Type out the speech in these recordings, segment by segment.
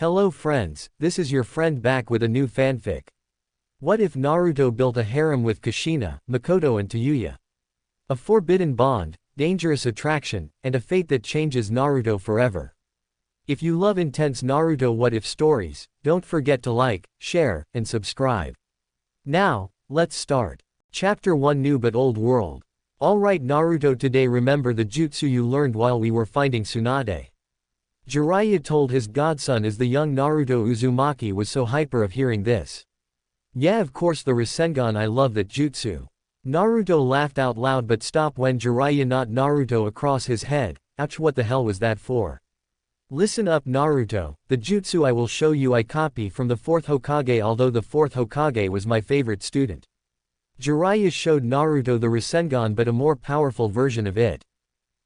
Hello friends, this is your friend back with a new fanfic. What if Naruto built a harem with Kushina, Mikoto and Tayuya? A forbidden bond, dangerous attraction, and a fate that changes Naruto forever. If you love intense Naruto what if stories, don't forget to like, share, and subscribe. Now, let's start. Chapter 1 New but Old World. Alright Naruto, today remember the jutsu you learned while we were finding Tsunade. Jiraiya told his godson as the young Naruto Uzumaki was so hyper of hearing this. Yeah, of course, the Rasengan, I love that jutsu. Naruto laughed out loud but stopped when Jiraiya knocked Naruto across his head. Ouch, what the hell was that for? Listen up Naruto, the jutsu I will show you I copy from the 4th Hokage, although the 4th Hokage was my favorite student. Jiraiya showed Naruto the Rasengan, but a more powerful version of it.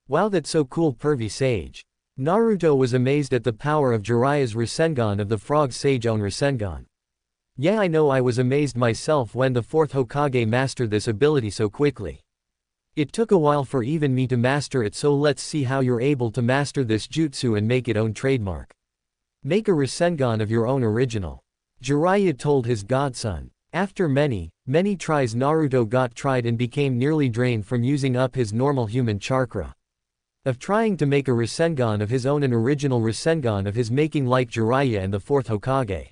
Wow, that's so cool, pervy sage. Naruto was amazed at the power of Jiraiya's Rasengan, of the frog sage own Rasengan. Yeah, I know, I was amazed myself when the 4th Hokage mastered this ability so quickly. It took a while for even me to master it, so let's see how you're able to master this jutsu and make it own trademark. Make a Rasengan of your own original. Jiraiya told his godson. After many tries, Naruto got tried and became nearly drained from using up his normal human chakra. Of trying to make a Rasengan of his own, an original Rasengan of his making like Jiraiya and the 4th Hokage.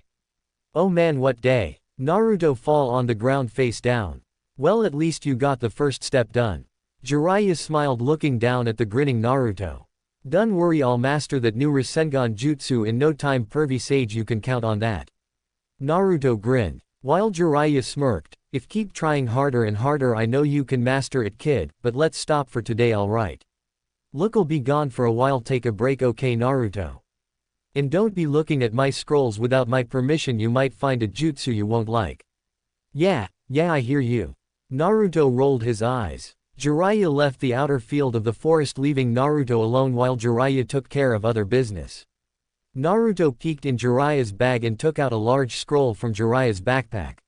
Oh man, what day. Naruto fall on the ground face down. Well, at least you got the first step done. Jiraiya smiled looking down at the grinning Naruto. Don't worry, I'll master that new Rasengan jutsu in no time, pervy sage, you can count on that. Naruto grinned. While Jiraiya smirked, if keep trying harder and harder, I know you can master it, kid, but let's stop for today, alright? Look'll be gone for a while, take a break, okay Naruto? And don't be looking at my scrolls without my permission, you might find a jutsu you won't like. Yeah, I hear you. Naruto rolled his eyes. Jiraiya left the outer field of the forest, leaving Naruto alone while Jiraiya took care of other business. Naruto peeked in Jiraiya's bag and took out a large scroll from Jiraiya's backpack.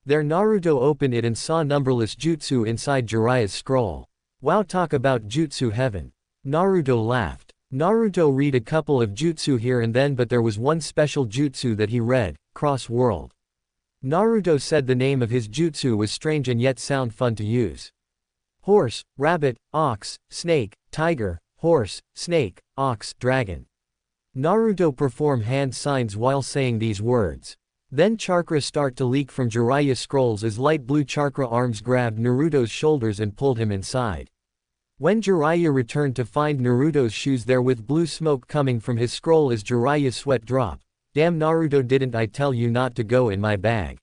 There Naruto opened it and saw numberless jutsu inside Jiraiya's scroll. Wow, talk about jutsu heaven. Naruto laughed. Naruto read a couple of jutsu here and then, but there was one special jutsu that he read, Cross World. Naruto said the name of his jutsu was strange and yet sound fun to use. Horse, rabbit, ox, snake, tiger, horse, snake, ox, dragon. Naruto performed hand signs while saying these words. Then chakra start to leak from Jiraiya's scrolls as light blue chakra arms grabbed Naruto's shoulders and pulled him inside. When Jiraiya returned to find Naruto's shoes there with blue smoke coming from his scroll as Jiraiya's sweat dropped. Damn Naruto, didn't I tell you not to go in my bag?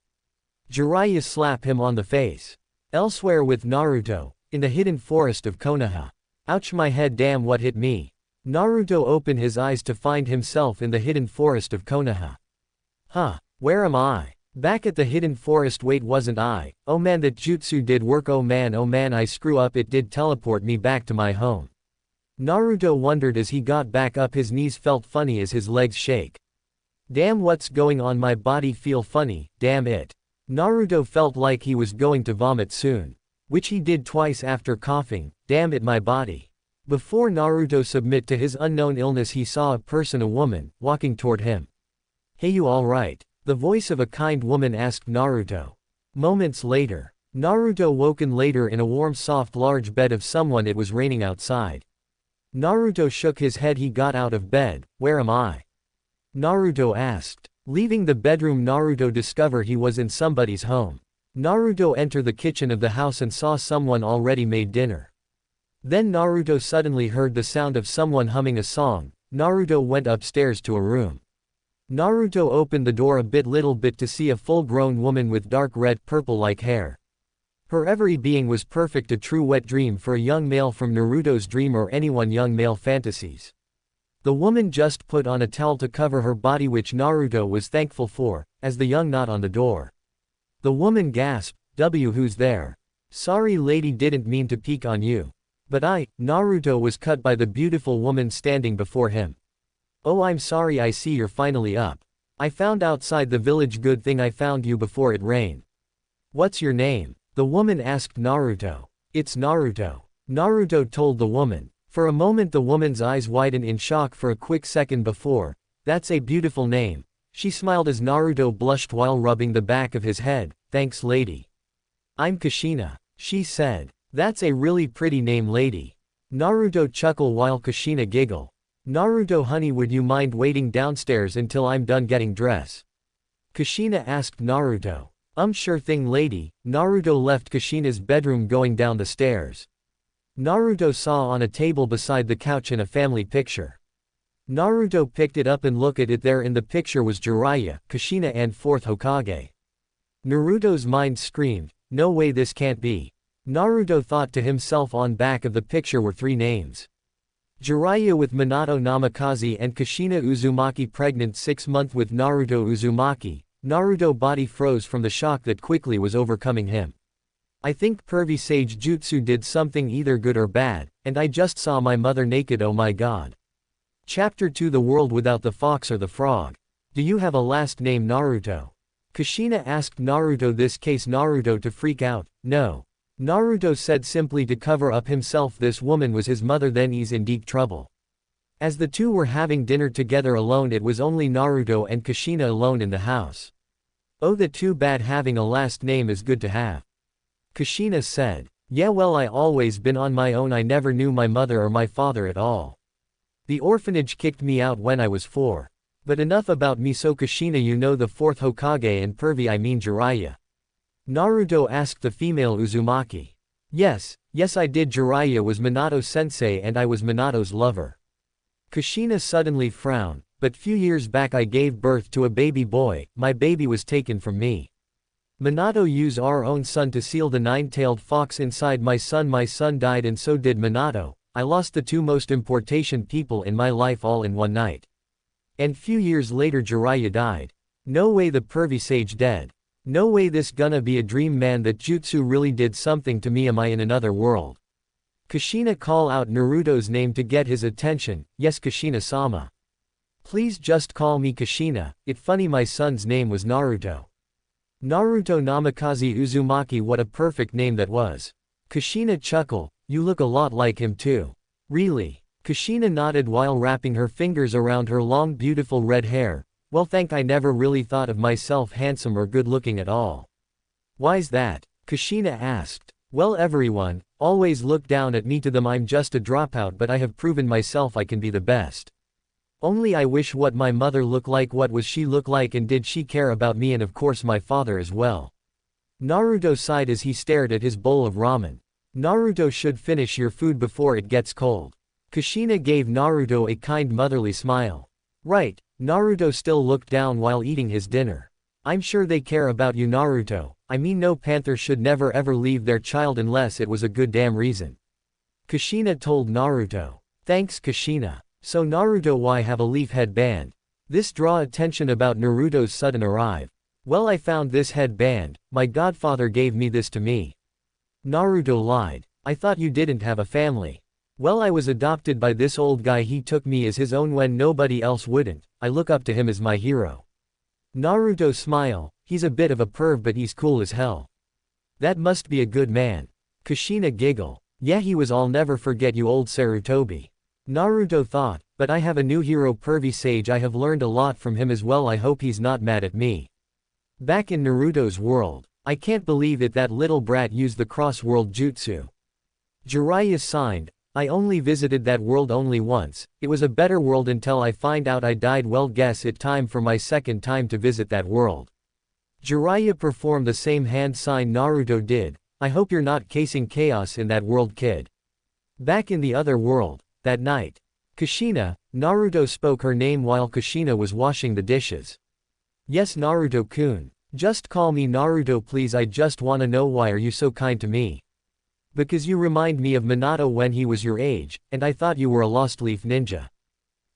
Jiraiya slapped him on the face. Elsewhere with Naruto, in the hidden forest of Konoha. Ouch, my head, damn, what hit me? Naruto opened his eyes to find himself in the hidden forest of Konoha. Huh, where am I? Back at the hidden forest, wait, wasn't I? Oh man, that jutsu did work, oh man, I screw up, it did teleport me back to my home. Naruto wondered as he got back up, his knees felt funny as his legs shake. Damn, what's going on, my body feel funny, damn it. Naruto felt like he was going to vomit soon. Which he did twice after coughing, damn it, my body. Before Naruto submit to his unknown illness, he saw a woman, walking toward him. Hey, you alright? The voice of a kind woman asked Naruto. Moments later, Naruto woken later in a warm, soft, large bed of someone. It was raining outside. Naruto shook his head. He got out of bed. Where am I? Naruto asked. Leaving the bedroom, Naruto discovered he was in somebody's home. Naruto entered the kitchen of the house and saw someone already made dinner. Then Naruto suddenly heard the sound of someone humming a song. Naruto went upstairs to a room. Naruto opened the door a little bit to see a full-grown woman with dark red, purple-like hair. Her every being was perfect, a true wet dream for a young male from Naruto's dream or anyone young male fantasies. The woman just put on a towel to cover her body, which Naruto was thankful for, as the young knocked on the door. The woman gasped, who's there? Sorry lady, didn't mean to peek on you. But Naruto was cut by the beautiful woman standing before him. Oh, I'm sorry, I see you're finally up. I found outside the village, good thing I found you before it rained. What's your name? The woman asked Naruto. It's Naruto. Naruto told the woman. For a moment the woman's eyes widened in shock for a quick second before That's a beautiful name. She smiled as Naruto blushed while rubbing the back of his head. Thanks lady. I'm Kushina, she said. That's a really pretty name lady. Naruto chuckled while Kushina giggled. Naruto honey, would you mind waiting downstairs until I'm done getting dressed? Kushina asked Naruto. Sure thing lady. Naruto left Kushina's bedroom going down the stairs. Naruto saw on a table beside the couch in a family picture. Naruto picked it up and looked at it. There in the picture was Jiraiya, Kushina and 4th Hokage. Naruto's mind screamed, no way, this can't be. Naruto thought to himself. On back of the picture were 3 names. Jiraiya with Minato Namikaze and Kushina Uzumaki pregnant 6 months with Naruto Uzumaki. Naruto body froze from the shock that quickly was overcoming him. I think pervy sage jutsu did something either good or bad, and I just saw my mother naked, oh my god. Chapter 2, The World Without the Fox or the Frog. Do you have a last name Naruto? Kushina asked Naruto. This case Naruto to freak out. No. Naruto said simply to cover up himself. This woman was his mother, then he's in deep trouble. As the two were having dinner together alone, it was only Naruto and Kushina alone in the house. Oh, the too bad, having a last name is good to have. Kushina said. Yeah, well, I always been on my own. I never knew my mother or my father at all. The orphanage kicked me out when I was 4. But enough about me. So Kushina, you know the 4th Hokage and pervy, I mean Jiraiya? Naruto asked the female Uzumaki. Yes I did. Jiraiya was Minato sensei and I was Minato's lover. Kushina suddenly frowned. But few years back I gave birth to a baby boy. My baby was taken from me. Minato used our own son to seal the 9-tailed fox inside my son. My son died and so did Minato. I lost the 2 most important people in my life all in one night. And few years later Jiraiya died. No way, the pervy sage dead. No way, this gonna be a dream, man. That jutsu really did something to me. Am I in another world? Kushina called out Naruto's name to get his attention. Yes, Kushina-sama. Please just call me Kushina. It funny my son's name was Naruto. Naruto Namikaze Uzumaki, what a perfect name that was. Kushina chuckled. You look a lot like him too. Really? Kushina nodded while wrapping her fingers around her long beautiful red hair. Well, I never really thought of myself handsome or good looking at all. Why's that? Kushina asked. Well, everyone always look down at me. To them I'm just a dropout, but I have proven myself I can be the best. Only I wish what my mother looked like. What was she look like, and did she care about me, and of course my father as well. Naruto sighed as he stared at his bowl of ramen. Naruto should finish your food before it gets cold. Kushina gave Naruto a kind motherly smile. Right. Naruto still looked down while eating his dinner. I'm sure they care about you, Naruto. I mean, no panther should never ever leave their child unless it was a good damn reason. Kushina told Naruto. Thanks, Kushina. So Naruto, why have a leaf headband? This draw attention about Naruto's sudden arrival. Well, I found this headband. My godfather gave me this to me. Naruto lied. I thought you didn't have a family. Well, I was adopted by this old guy. He took me as his own when nobody else wouldn't. I look up to him as my hero. Naruto smiled. He's a bit of a perv, but he's cool as hell. That must be a good man. Kushina giggled. Yeah, he was. I'll never forget you, old Sarutobi. Naruto thought, but I have a new hero, pervy sage. I have learned a lot from him as well. I hope he's not mad at me. Back in Naruto's world. I can't believe it, that little brat used the cross-world jutsu. Jiraiya signed. I only visited that world only once. It was a better world until I find out I died. Well, guess it time for my second time to visit that world. Jiraiya performed the same hand sign Naruto did. I hope you're not casing chaos in that world, kid. Back in the other world, that night. Kushina, Naruto spoke her name while Kushina was washing the dishes. Yes, Naruto-kun. Just call me Naruto please. I just wanna know, why are you so kind to me? Because you remind me of Minato when he was your age, and I thought you were a lost leaf ninja.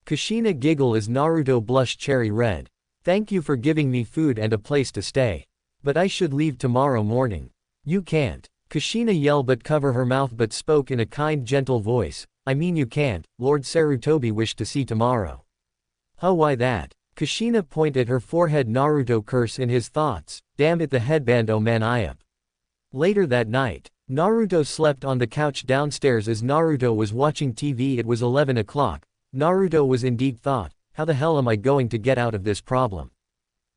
Kushina giggled as Naruto blushed cherry red. Thank you for giving me food and a place to stay. But I should leave tomorrow morning. You can't. Kushina yelled but covered her mouth but spoke in a kind gentle voice. I mean you can't, Lord Sarutobi wished to see tomorrow. Huh, why that? Kushina pointed at her forehead. Naruto cursed in his thoughts. Damn it, the headband, oh man, I up. Later that night. Naruto slept on the couch downstairs as Naruto was watching TV. It was 11 o'clock. Naruto was in deep thought. how the hell am I going to get out of this problem?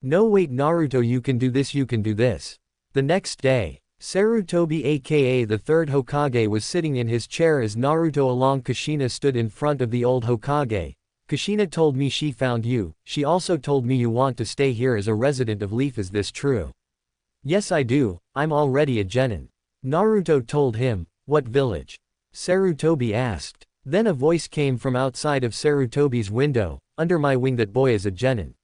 No wait Naruto, you can do this, you can do this. The next day, Sarutobi aka the third Hokage was sitting in his chair as Naruto along Kushina stood in front of the old Hokage. Kushina told me she found you, she also told me you want to stay here as a resident of Leaf, is this true? Yes I do, I'm already a genin. Naruto told him. What village? Sarutobi asked. Then a voice came from outside of Sarutobi's window, under my wing, that boy is a genin.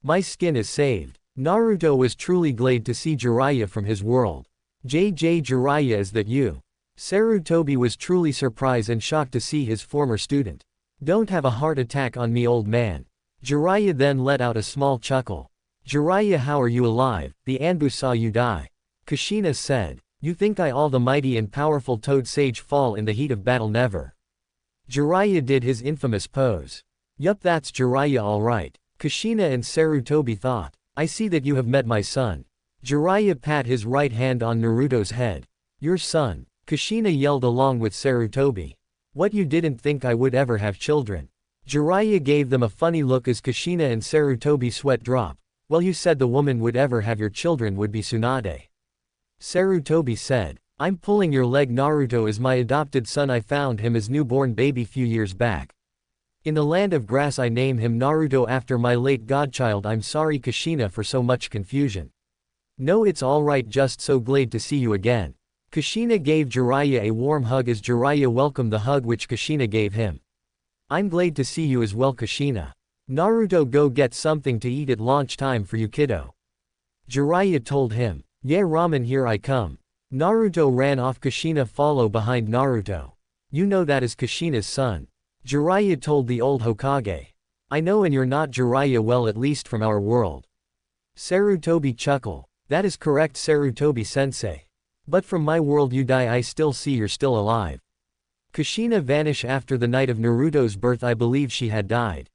My skin is saved. Naruto was truly glad to see Jiraiya from his world. JJ Jiraiya, is that you? Sarutobi was truly surprised and shocked to see his former student. Don't have a heart attack on me old man. Jiraiya then let out a small chuckle. Jiraiya, how are you alive? The Anbu saw you die. Kushina said. You think I all the mighty and powerful Toad Sage fall in the heat of battle? Never. Jiraiya did his infamous pose. Yup, that's Jiraiya alright. Kushina and Sarutobi thought. I see that you have met my son. Jiraiya pat his right hand on Naruto's head. Your son. Kushina yelled along with Sarutobi. What, you didn't think I would ever have children? Jiraiya gave them a funny look as Kushina and Sarutobi sweat dropped. Well, you said the woman would ever have your children would be Tsunade. Sarutobi said. I'm pulling your leg. Naruto is my adopted son. I found him as newborn baby few years back. In the land of grass I name him Naruto after my late godchild. I'm sorry Kushina for so much confusion. No, it's alright, just so glad to see you again. Kushina gave Jiraiya a warm hug as Jiraiya welcomed the hug which Kushina gave him. I'm glad to see you as well Kushina. Naruto, go get something to eat, at launch time for you kiddo. Jiraiya told him. Yeah, ramen, here I come. Naruto ran off. Kushina follow behind Naruto. You know that is Kushina's son. Jiraiya told the old Hokage. I know, and you're not Jiraiya, well, at least from our world. Sarutobi chuckled. That is correct Sarutobi sensei. But from my world you die, I still see you're still alive. Kushina vanished after the night of Naruto's birth. I believe she had died.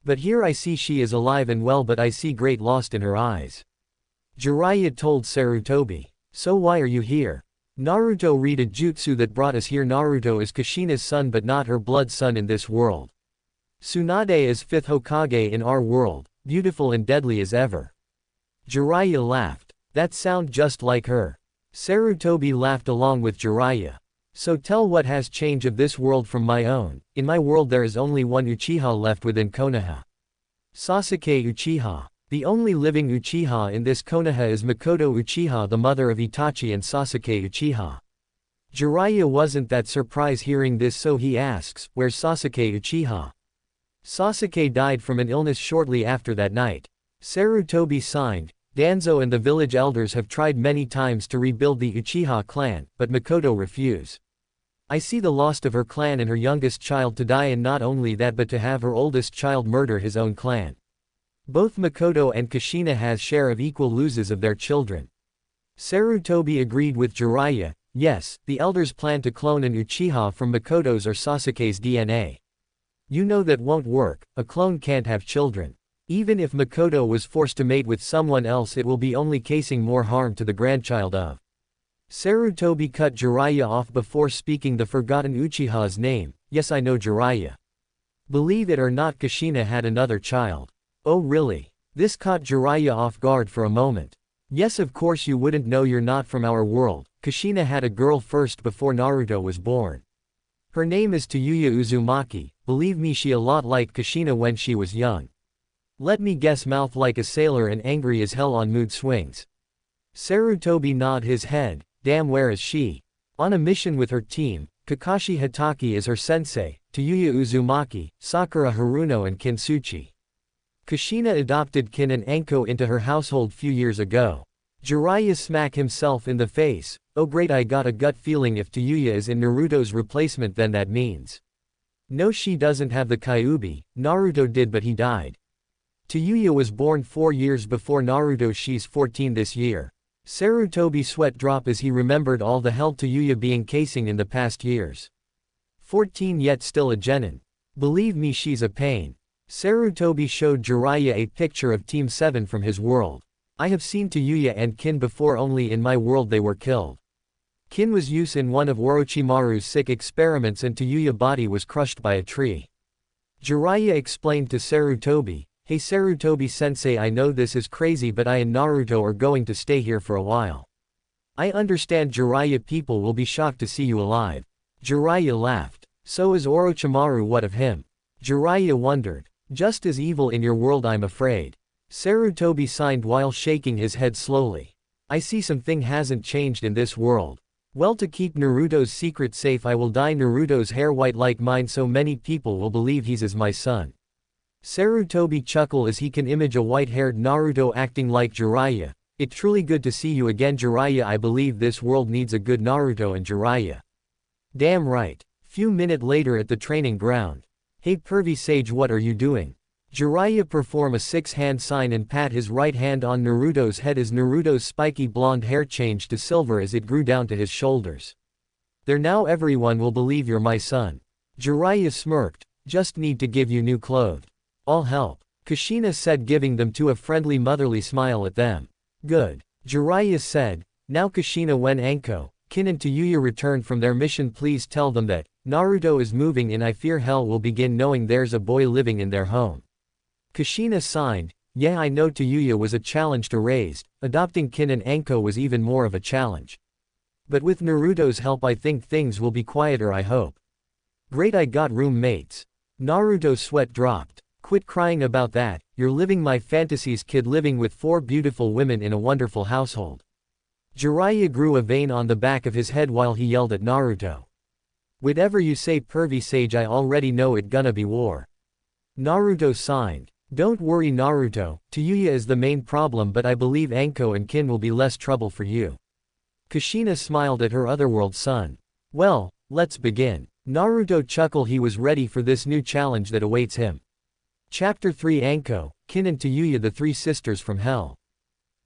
But here I see she is alive and well, but I see great lost in her eyes. Jiraiya told Sarutobi. So why are you here? Naruto, read a jutsu that brought us here. Naruto is Kushina's son but not her blood son in this world. Tsunade is 5th Hokage in our world, beautiful and deadly as ever. Jiraiya laughed. That sound just like her. Sarutobi laughed along with Jiraiya. So tell, what has changed of this world from my own? In my world there is only one Uchiha left within Konoha. Sasuke Uchiha. The only living Uchiha in this Konoha is Mikoto Uchiha, the mother of Itachi and Sasuke Uchiha. Jiraiya wasn't that surprised hearing this, so he asks, where's Sasuke Uchiha? Sasuke died from an illness shortly after that night. Sarutobi signed. Danzo and the village elders have tried many times to rebuild the Uchiha clan, but Mikoto refused. I see the loss of her clan and her youngest child to die, and not only that but to have her oldest child murder his own clan. Both Mikoto and Kushina has share of equal losses of their children. Sarutobi agreed with Jiraiya. Yes, the elders plan to clone an Uchiha from Mikoto's or Sasuke's DNA. You know that won't work, a clone can't have children. Even if Mikoto was forced to mate with someone else, it will be only causing more harm to the grandchild of. Sarutobi cut Jiraiya off before speaking the forgotten Uchiha's name. Yes, I know Jiraiya. Believe it or not, Kushina had another child. Oh really? This caught Jiraiya off guard for a moment. Yes, of course you wouldn't know, you're not from our world. Kushina had a girl first before Naruto was born. Her name is Tayuya Uzumaki. Believe me, she a lot like Kushina when she was young. Let me guess, mouth like a sailor and angry as hell on mood swings. Sarutobi nodded his head. Damn, where is she? On a mission with her team. Kakashi Hatake is her sensei, Tayuya Uzumaki, Sakura Haruno and Kinsuchi. Kushina adopted Kin and Anko into her household few years ago. Jiraiya smacked himself in the face. Oh great, I got a gut feeling if Tayuya is in Naruto's replacement, then that means. No, she doesn't have the Kyuubi. Naruto did, but he died. Tayuya was born 4 years before Naruto. She's 14 this year. Sarutobi sweat drop as he remembered all the hell Tayuya being casing in the past years. 14 yet still a genin. Believe me, she's a pain. Sarutobi showed Jiraiya a picture of Team 7 from his world. I have seen Tayuya and Kin before, only in my world they were killed. Kin was used in one of Orochimaru's sick experiments and Tayuya's body was crushed by a tree. Jiraiya explained to Sarutobi, "Hey Sarutobi-sensei, I know this is crazy but I and Naruto are going to stay here for a while. I understand Jiraiya people will be shocked to see you alive." Jiraiya laughed. "So is Orochimaru, what of him?" Jiraiya wondered. "Just as evil in your world, I'm afraid." Sarutobi signed while shaking his head slowly. "I see something hasn't changed in this world. Well, to keep Naruto's secret safe I will dye Naruto's hair white like mine so many people will believe he's as my son." Sarutobi chuckled as he can image a white-haired Naruto acting like Jiraiya. "It's truly good to see you again Jiraiya, I believe this world needs a good Naruto and Jiraiya." "Damn right." Few minutes later at the training ground. "Hey pervy sage, what are you doing?" Jiraiya performed a six-hand sign and pat his right hand on Naruto's head as Naruto's spiky blonde hair changed to silver as it grew down to his shoulders. "There, now everyone will believe you're my son." Jiraiya smirked. "Just need to give you new clothes. I'll help," Kushina said, giving them to a friendly motherly smile at them. "Good," Jiraiya said. "Now Kushina, when Anko, Kin and Tayuya return from their mission, please tell them that Naruto is moving in. I fear hell will begin knowing there's a boy living in their home." Kushina signed. "Yeah, I know Tayuya was a challenge to raise, adopting Kin and Anko was even more of a challenge. But with Naruto's help I think things will be quieter, I hope." "Great, I got roommates." Naruto's sweat dropped. "Quit crying about that, you're living my fantasies kid, living with 4 beautiful women in a wonderful household." Jiraiya grew a vein on the back of his head while he yelled at Naruto. "Whatever you say pervy sage, I already know it gonna be war." Naruto signed. "Don't worry Naruto, Tayuya is the main problem but I believe Anko and Kin will be less trouble for you." Kushina smiled at her otherworld son. "Well, let's begin." Naruto chuckled. He was ready for this new challenge that awaits him. Chapter 3: Anko, Kin and Tayuya, the 3 sisters from Hell.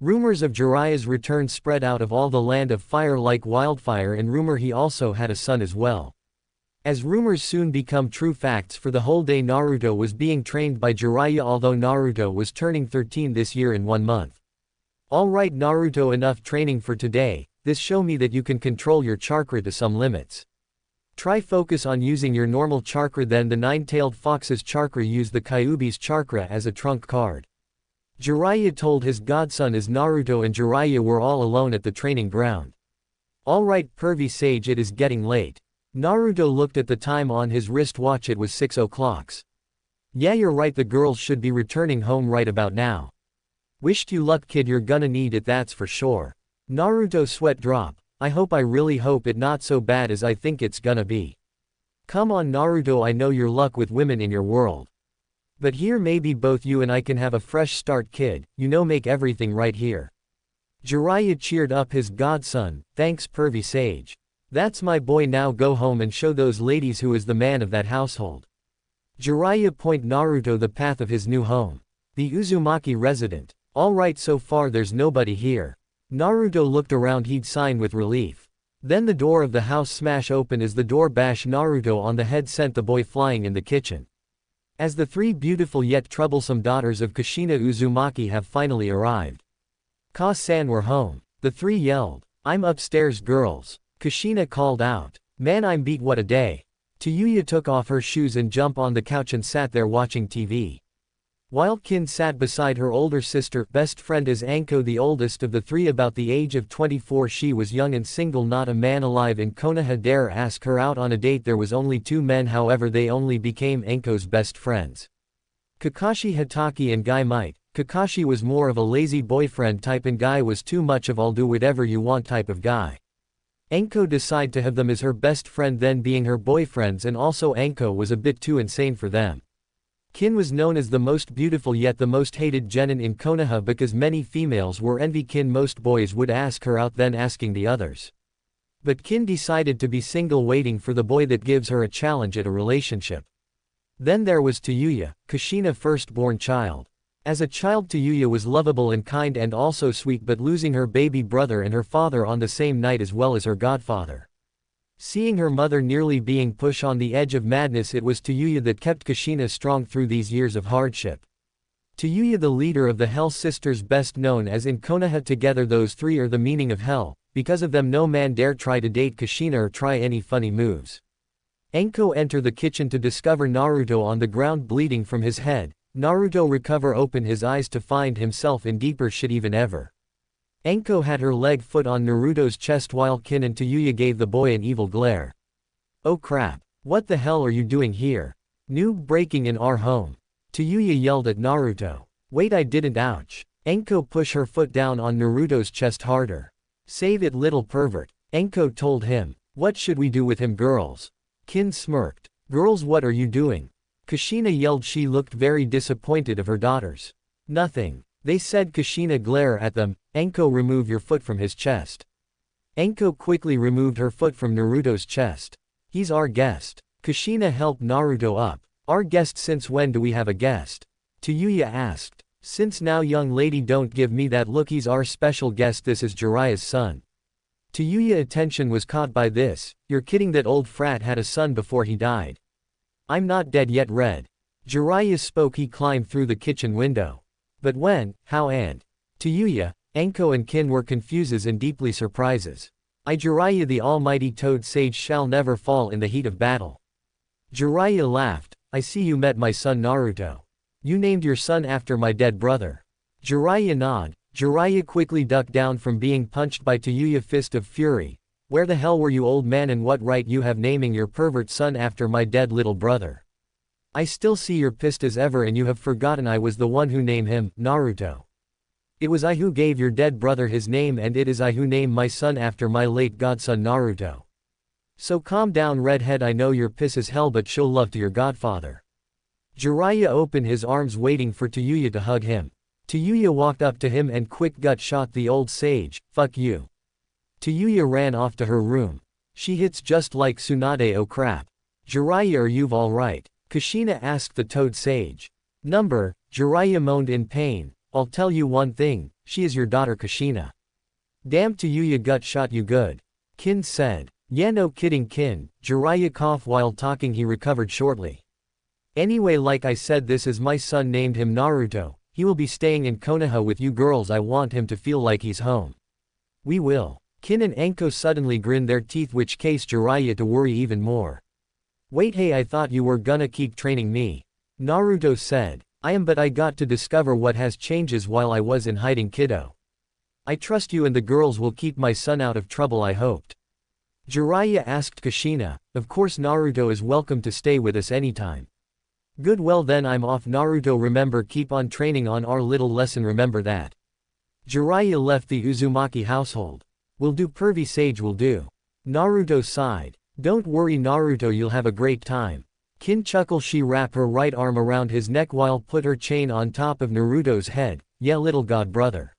Rumors of Jiraiya's return spread out of all the land of fire like wildfire, and rumor he also had a son as well. As rumors soon become true facts, for the whole day Naruto was being trained by Jiraiya, although Naruto was turning 13 this year in 1 month. "Alright Naruto, enough training for today, this show me that you can control your chakra to some limits. Try focus on using your normal chakra, then the 9-tailed fox's chakra, use the Kyuubi's chakra as a trump card." Jiraiya told his godson as Naruto and Jiraiya were all alone at the training ground. "Alright pervy sage, it is getting late." Naruto looked at the time on his wristwatch. It was 6 o'clock. "Yeah, you're right, the girls should be returning home right about now." "Wished you luck kid, you're gonna need it, that's for sure." Naruto's sweat dropped. "I really hope it not so bad as I think it's gonna be." "Come on Naruto, I know your luck with women in your world. But here maybe both you and I can have a fresh start kid, you know, make everything right here." Jiraiya cheered up his godson. "Thanks pervy sage. That's my boy, now go home and show those ladies who is the man of that household." Jiraiya pointed Naruto the path of his new home. The Uzumaki resident. "Alright, so far there's nobody here." Naruto looked around. He'd sign with relief. Then the door of the house smash open as the door bashed Naruto on the head, sent the boy flying in the kitchen. As the 3 beautiful yet troublesome daughters of Kushina Uzumaki have finally arrived. "Ka-san, we're home." The 3 yelled. "I'm upstairs girls." Kushina called out. "Man, I'm beat, what a day." Tayuya took off her shoes and jumped on the couch and sat there watching TV. While Kin sat beside her older sister, best friend as Anko, the oldest of the 3, about the age of 24. She was young and single, not a man alive in Konoha dare ask her out on a date. There was only 2 men, however they only became Anko's best friends. Kakashi Hatake and Guy Might. Kakashi was more of a lazy boyfriend type and Guy was too much of I'll do whatever you want type of guy. Anko decided to have them as her best friend, then being her boyfriends, and also Anko was a bit too insane for them. Kin was known as the most beautiful yet the most hated genin in Konoha because many females were envy Kin. Most boys would ask her out, then asking the others. But Kin decided to be single, waiting for the boy that gives her a challenge at a relationship. Then there was Tayuya, Kushina's firstborn child. As a child, Tayuya was lovable and kind and also sweet, but losing her baby brother and her father on the same night as well as her godfather. Seeing her mother nearly being pushed on the edge of madness, it was Tayuya that kept Kushina strong through these years of hardship. Tayuya, the leader of the Hell Sisters, best known as in Konoha. Together those 3 are the meaning of hell. Because of them no man dare try to date Kushina or try any funny moves. Enko enter the kitchen to discover Naruto on the ground bleeding from his head. Naruto open his eyes to find himself in deeper shit even ever. Enko had her foot on Naruto's chest while Kin and Tayuya gave the boy an evil glare. Oh crap. What the hell are you doing here? Noob breaking in our home. Tayuya yelled at Naruto. Wait, I didn't, ouch. Enko pushed her foot down on Naruto's chest harder. Save it, little pervert. Enko told him. What should we do with him, girls? Kin smirked. Girls, what are you doing? Kushina yelled. She looked very disappointed of her daughters. Nothing. They said. Kushina glare at them. Enko, remove your foot from his chest. Enko quickly removed her foot from Naruto's chest. He's our guest. Kushina helped Naruto up. Our guest? Since when do we have a guest? Tayuya asked. Since now, young lady, don't give me that look. He's our special guest. This is Jiraiya's son. Tayuya's attention was caught by this. You're kidding, that old frat had a son before he died. I'm not dead yet, Red. Jiraiya spoke. He climbed through the kitchen window. But when, how, and Tayuya, Enko and Kin were confuses and deeply surprises. Jiraiya, the almighty toad sage shall never fall in the heat of battle. Jiraiya laughed. I see you met my son Naruto. You named your son after my dead brother. Jiraiya nod. Jiraiya quickly ducked down from being punched by Tayuya fist of fury. Where the hell were you, old man, and what right you have naming your pervert son after my dead little brother? I still see you're pissed as ever, and you have forgotten I was the one who named him, Naruto. It was I who gave your dead brother his name, and it is I who named my son after my late godson Naruto. So calm down, redhead. I know you're pissed as hell, but show love to your godfather. Jiraiya opened his arms waiting for Tayuya to hug him. Tayuya walked up to him and quick gut shot the old sage. Fuck you. Tayuya ran off to her room. She hits just like Tsunade. Oh crap. Jiraiya, are you alright? Kushina asked the toad sage. Number, Jiraiya moaned in pain. I'll tell you one thing, she is your daughter, Kushina. Damn, Tayuya gut shot you good. Kin said. Yeah, no kidding, Kin. Jiraiya coughed while talking. He recovered shortly. Anyway, like I said, this is my son, named him Naruto. He will be staying in Konoha with you girls. I want him to feel like he's home. We will. Kin and Enko suddenly grinned their teeth, which caused Jiraiya to worry even more. Wait, hey, I thought you were gonna keep training me. Naruto said. I am, but I got to discover what has changes while I was in hiding, kiddo. I trust you and the girls will keep my son out of trouble, I hoped. Jiraiya asked Kushina. Of course, Naruto is welcome to stay with us anytime. Good, well then I'm off. Naruto, remember, keep on training on our little lesson, remember that. Jiraiya left the Uzumaki household. Will do, pervy sage, will do. Naruto sighed. Don't worry, Naruto, you'll have a great time. Kin chuckled. She wrapped her right arm around his neck while put her chain on top of Naruto's head. Yeah, little god brother.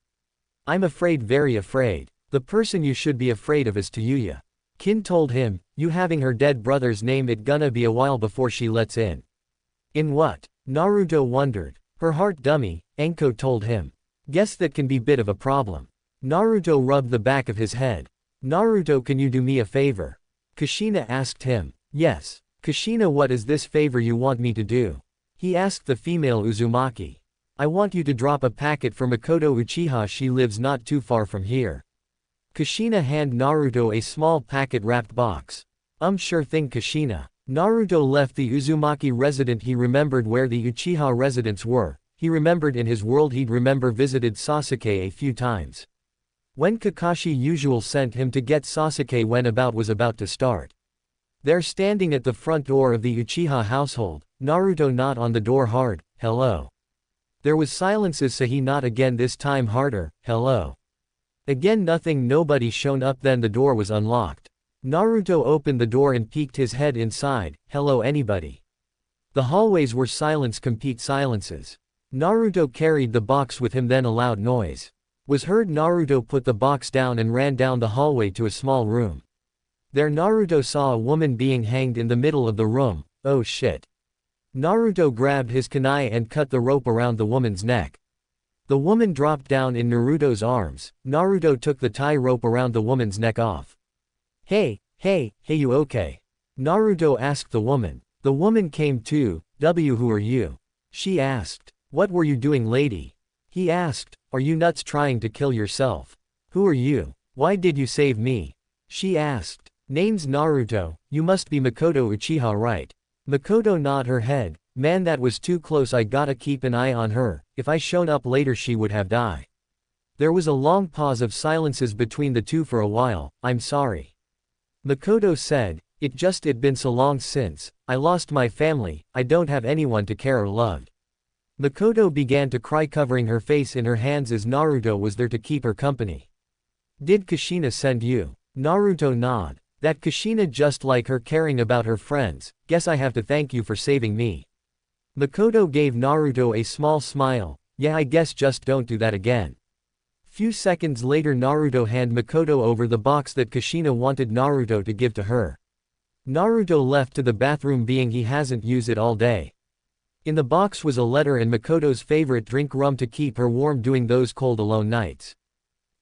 I'm afraid, very afraid. The person you should be afraid of is Tayuya. Kin told him, you having her dead brother's name, it gonna be a while before she lets in. In what? Naruto wondered. Her heart, dummy, Enko told him. Guess that can be bit of a problem. Naruto rubbed the back of his head. Naruto, can you do me a favor? Kushina asked him. Yes. Kushina, what is this favor you want me to do? He asked the female Uzumaki. I want you to drop a packet for Mikoto Uchiha, she lives not too far from here. Kushina handed Naruto a small packet-wrapped box. Sure thing, Kushina. Naruto left the Uzumaki residence. He remembered where the Uchiha residents were. He remembered in his world he'd visited Sasuke a few times. When Kakashi usual sent him to get Sasuke when was about to start. There, standing at the front door of the Uchiha household, Naruto knocked on the door hard. Hello. There was silences, so he knocked again, this time harder. Hello. Again nothing, nobody shown up. Then the door was unlocked. Naruto opened the door and peeked his head inside. Hello, anybody? The hallways were complete silences. Naruto carried the box with him, then a loud noise was heard. Naruto put the box down and ran down the hallway to a small room. There Naruto saw a woman being hanged in the middle of the room. Oh shit. Naruto grabbed his kunai and cut the rope around the woman's neck. The woman dropped down in Naruto's arms. Naruto took the tie rope around the woman's neck off. Hey, you okay? Naruto asked the woman. The woman came to. Who are you? She asked. What were you doing, lady? He asked. Are you nuts trying to kill yourself? Who are you? Why did you save me? She asked. Name's Naruto, you must be Mikoto Uchiha, right? Mikoto nodded her head. Man, that was too close, I gotta keep an eye on her, if I shown up later she would have died. There was a long pause of silences between the two for a while. I'm sorry. Mikoto said, it'd been so long since I lost my family, I don't have anyone to care or loved. Mikoto began to cry, covering her face in her hands as Naruto was there to keep her company. Did Kushina send you? Naruto nodded. That Kushina, just like her, caring about her friends. Guess I have to thank you for saving me. Mikoto gave Naruto a small smile. Yeah, I guess just don't do that again. Few seconds later, Naruto handed Mikoto over the box that Kushina wanted Naruto to give to her. Naruto left to the bathroom, being he hasn't used it all day. In the box was a letter and Mikoto's favorite drink, rum, to keep her warm during those cold alone nights.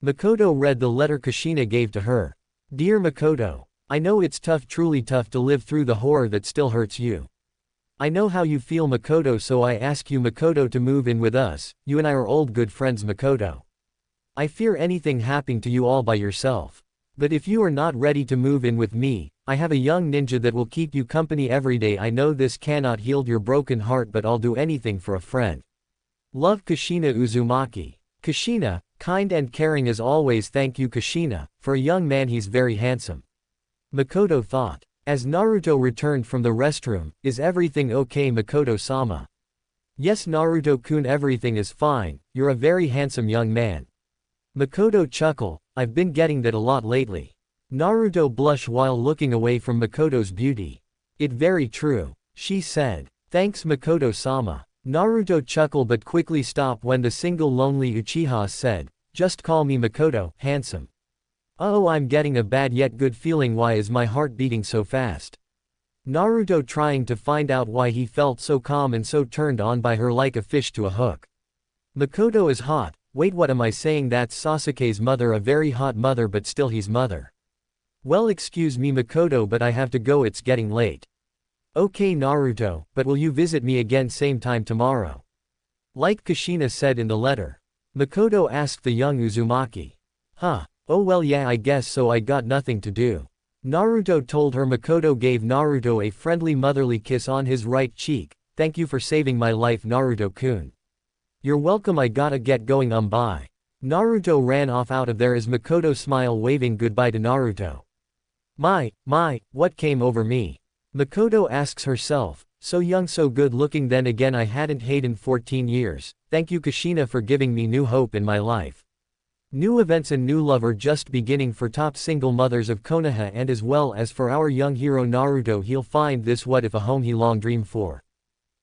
Mikoto read the letter Kushina gave to her. Dear Mikoto, I know it's tough, truly tough, to live through the horror that still hurts you. I know how you feel, Mikoto, so I ask you, Mikoto, to move in with us. You and I are old good friends, Mikoto. I fear anything happening to you all by yourself. But if you are not ready to move in with me, I have a young ninja that will keep you company every day. I know this cannot heal your broken heart, but I'll do anything for a friend. Love, Kushina Uzumaki. Kushina, kind and caring as always. Thank you, Kushina. For a young man, he's very handsome. Mikoto thought. As Naruto returned from the restroom, is everything okay, Mikoto-sama? Yes, Naruto-kun, everything is fine. You're a very handsome young man. Mikoto chuckled. I've been getting that a lot lately. Naruto blushed while looking away from Mikoto's beauty. It very true, she said. Thanks, Mikoto-sama. Naruto chuckled but quickly stopped when the single lonely Uchiha said, just call me Mikoto, handsome. Oh, I'm getting a bad yet good feeling. Why is my heart beating so fast? Naruto, trying to find out why he felt so calm and so turned on by her like a fish to a hook. Mikoto is hot. Wait, what am I saying? That's Sasuke's mother, a very hot mother, but still his mother. Well, excuse me, Mikoto, but I have to go, it's getting late. Okay, Naruto, but will you visit me again same time tomorrow? Like Kushina said in the letter. Mikoto asked the young Uzumaki. Huh. Oh well, yeah, I guess so, I got nothing to do. Naruto told her. Mikoto gave Naruto a friendly motherly kiss on his right cheek. Thank you for saving my life, Naruto-kun. You're welcome, I gotta get going, bye. Naruto ran off out of there as Mikoto smiled, waving goodbye to Naruto. My, what came over me? Mikoto asks herself. So young, so good looking, then again I hadn't hated in 14 years. Thank you, Kushina, for giving me new hope in my life. New events and new love are just beginning for top single mothers of Konoha, and as well as for our young hero Naruto. He'll find this what if a home he long dreamed for.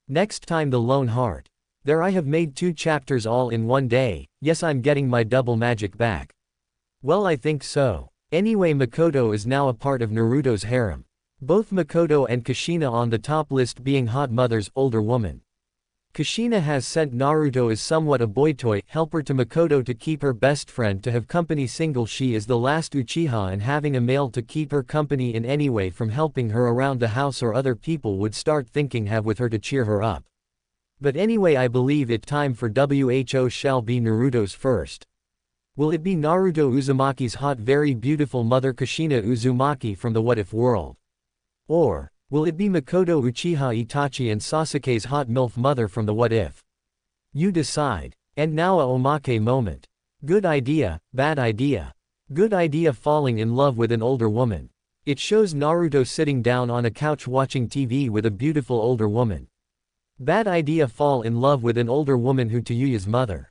Next time, the Lone Heart. There, I have made 2 chapters all in one day. Yes, I'm getting my double magic back. Well, I think so. Anyway, Mikoto is now a part of Naruto's harem. Both Mikoto and Kushina on the top list being hot mothers, older woman. Kushina has sent Naruto as somewhat a boy toy helper to Mikoto to keep her best friend, to have company. Single, she is the last Uchiha, and having a male to keep her company in any way, from helping her around the house or other people would start thinking have with her to cheer her up. But anyway, I believe it time for WHO shall be Naruto's first. Will it be Naruto Uzumaki's hot, very beautiful mother Kushina Uzumaki from the What If world? Or will it be Mikoto Uchiha Itachi and Sasuke's hot MILF mother from the What If? You decide. And now a omake moment. Good idea, bad idea. Good idea, falling in love with an older woman. It shows Naruto sitting down on a couch watching TV with a beautiful older woman. Bad idea, fall in love with an older woman who Tayuya's mother.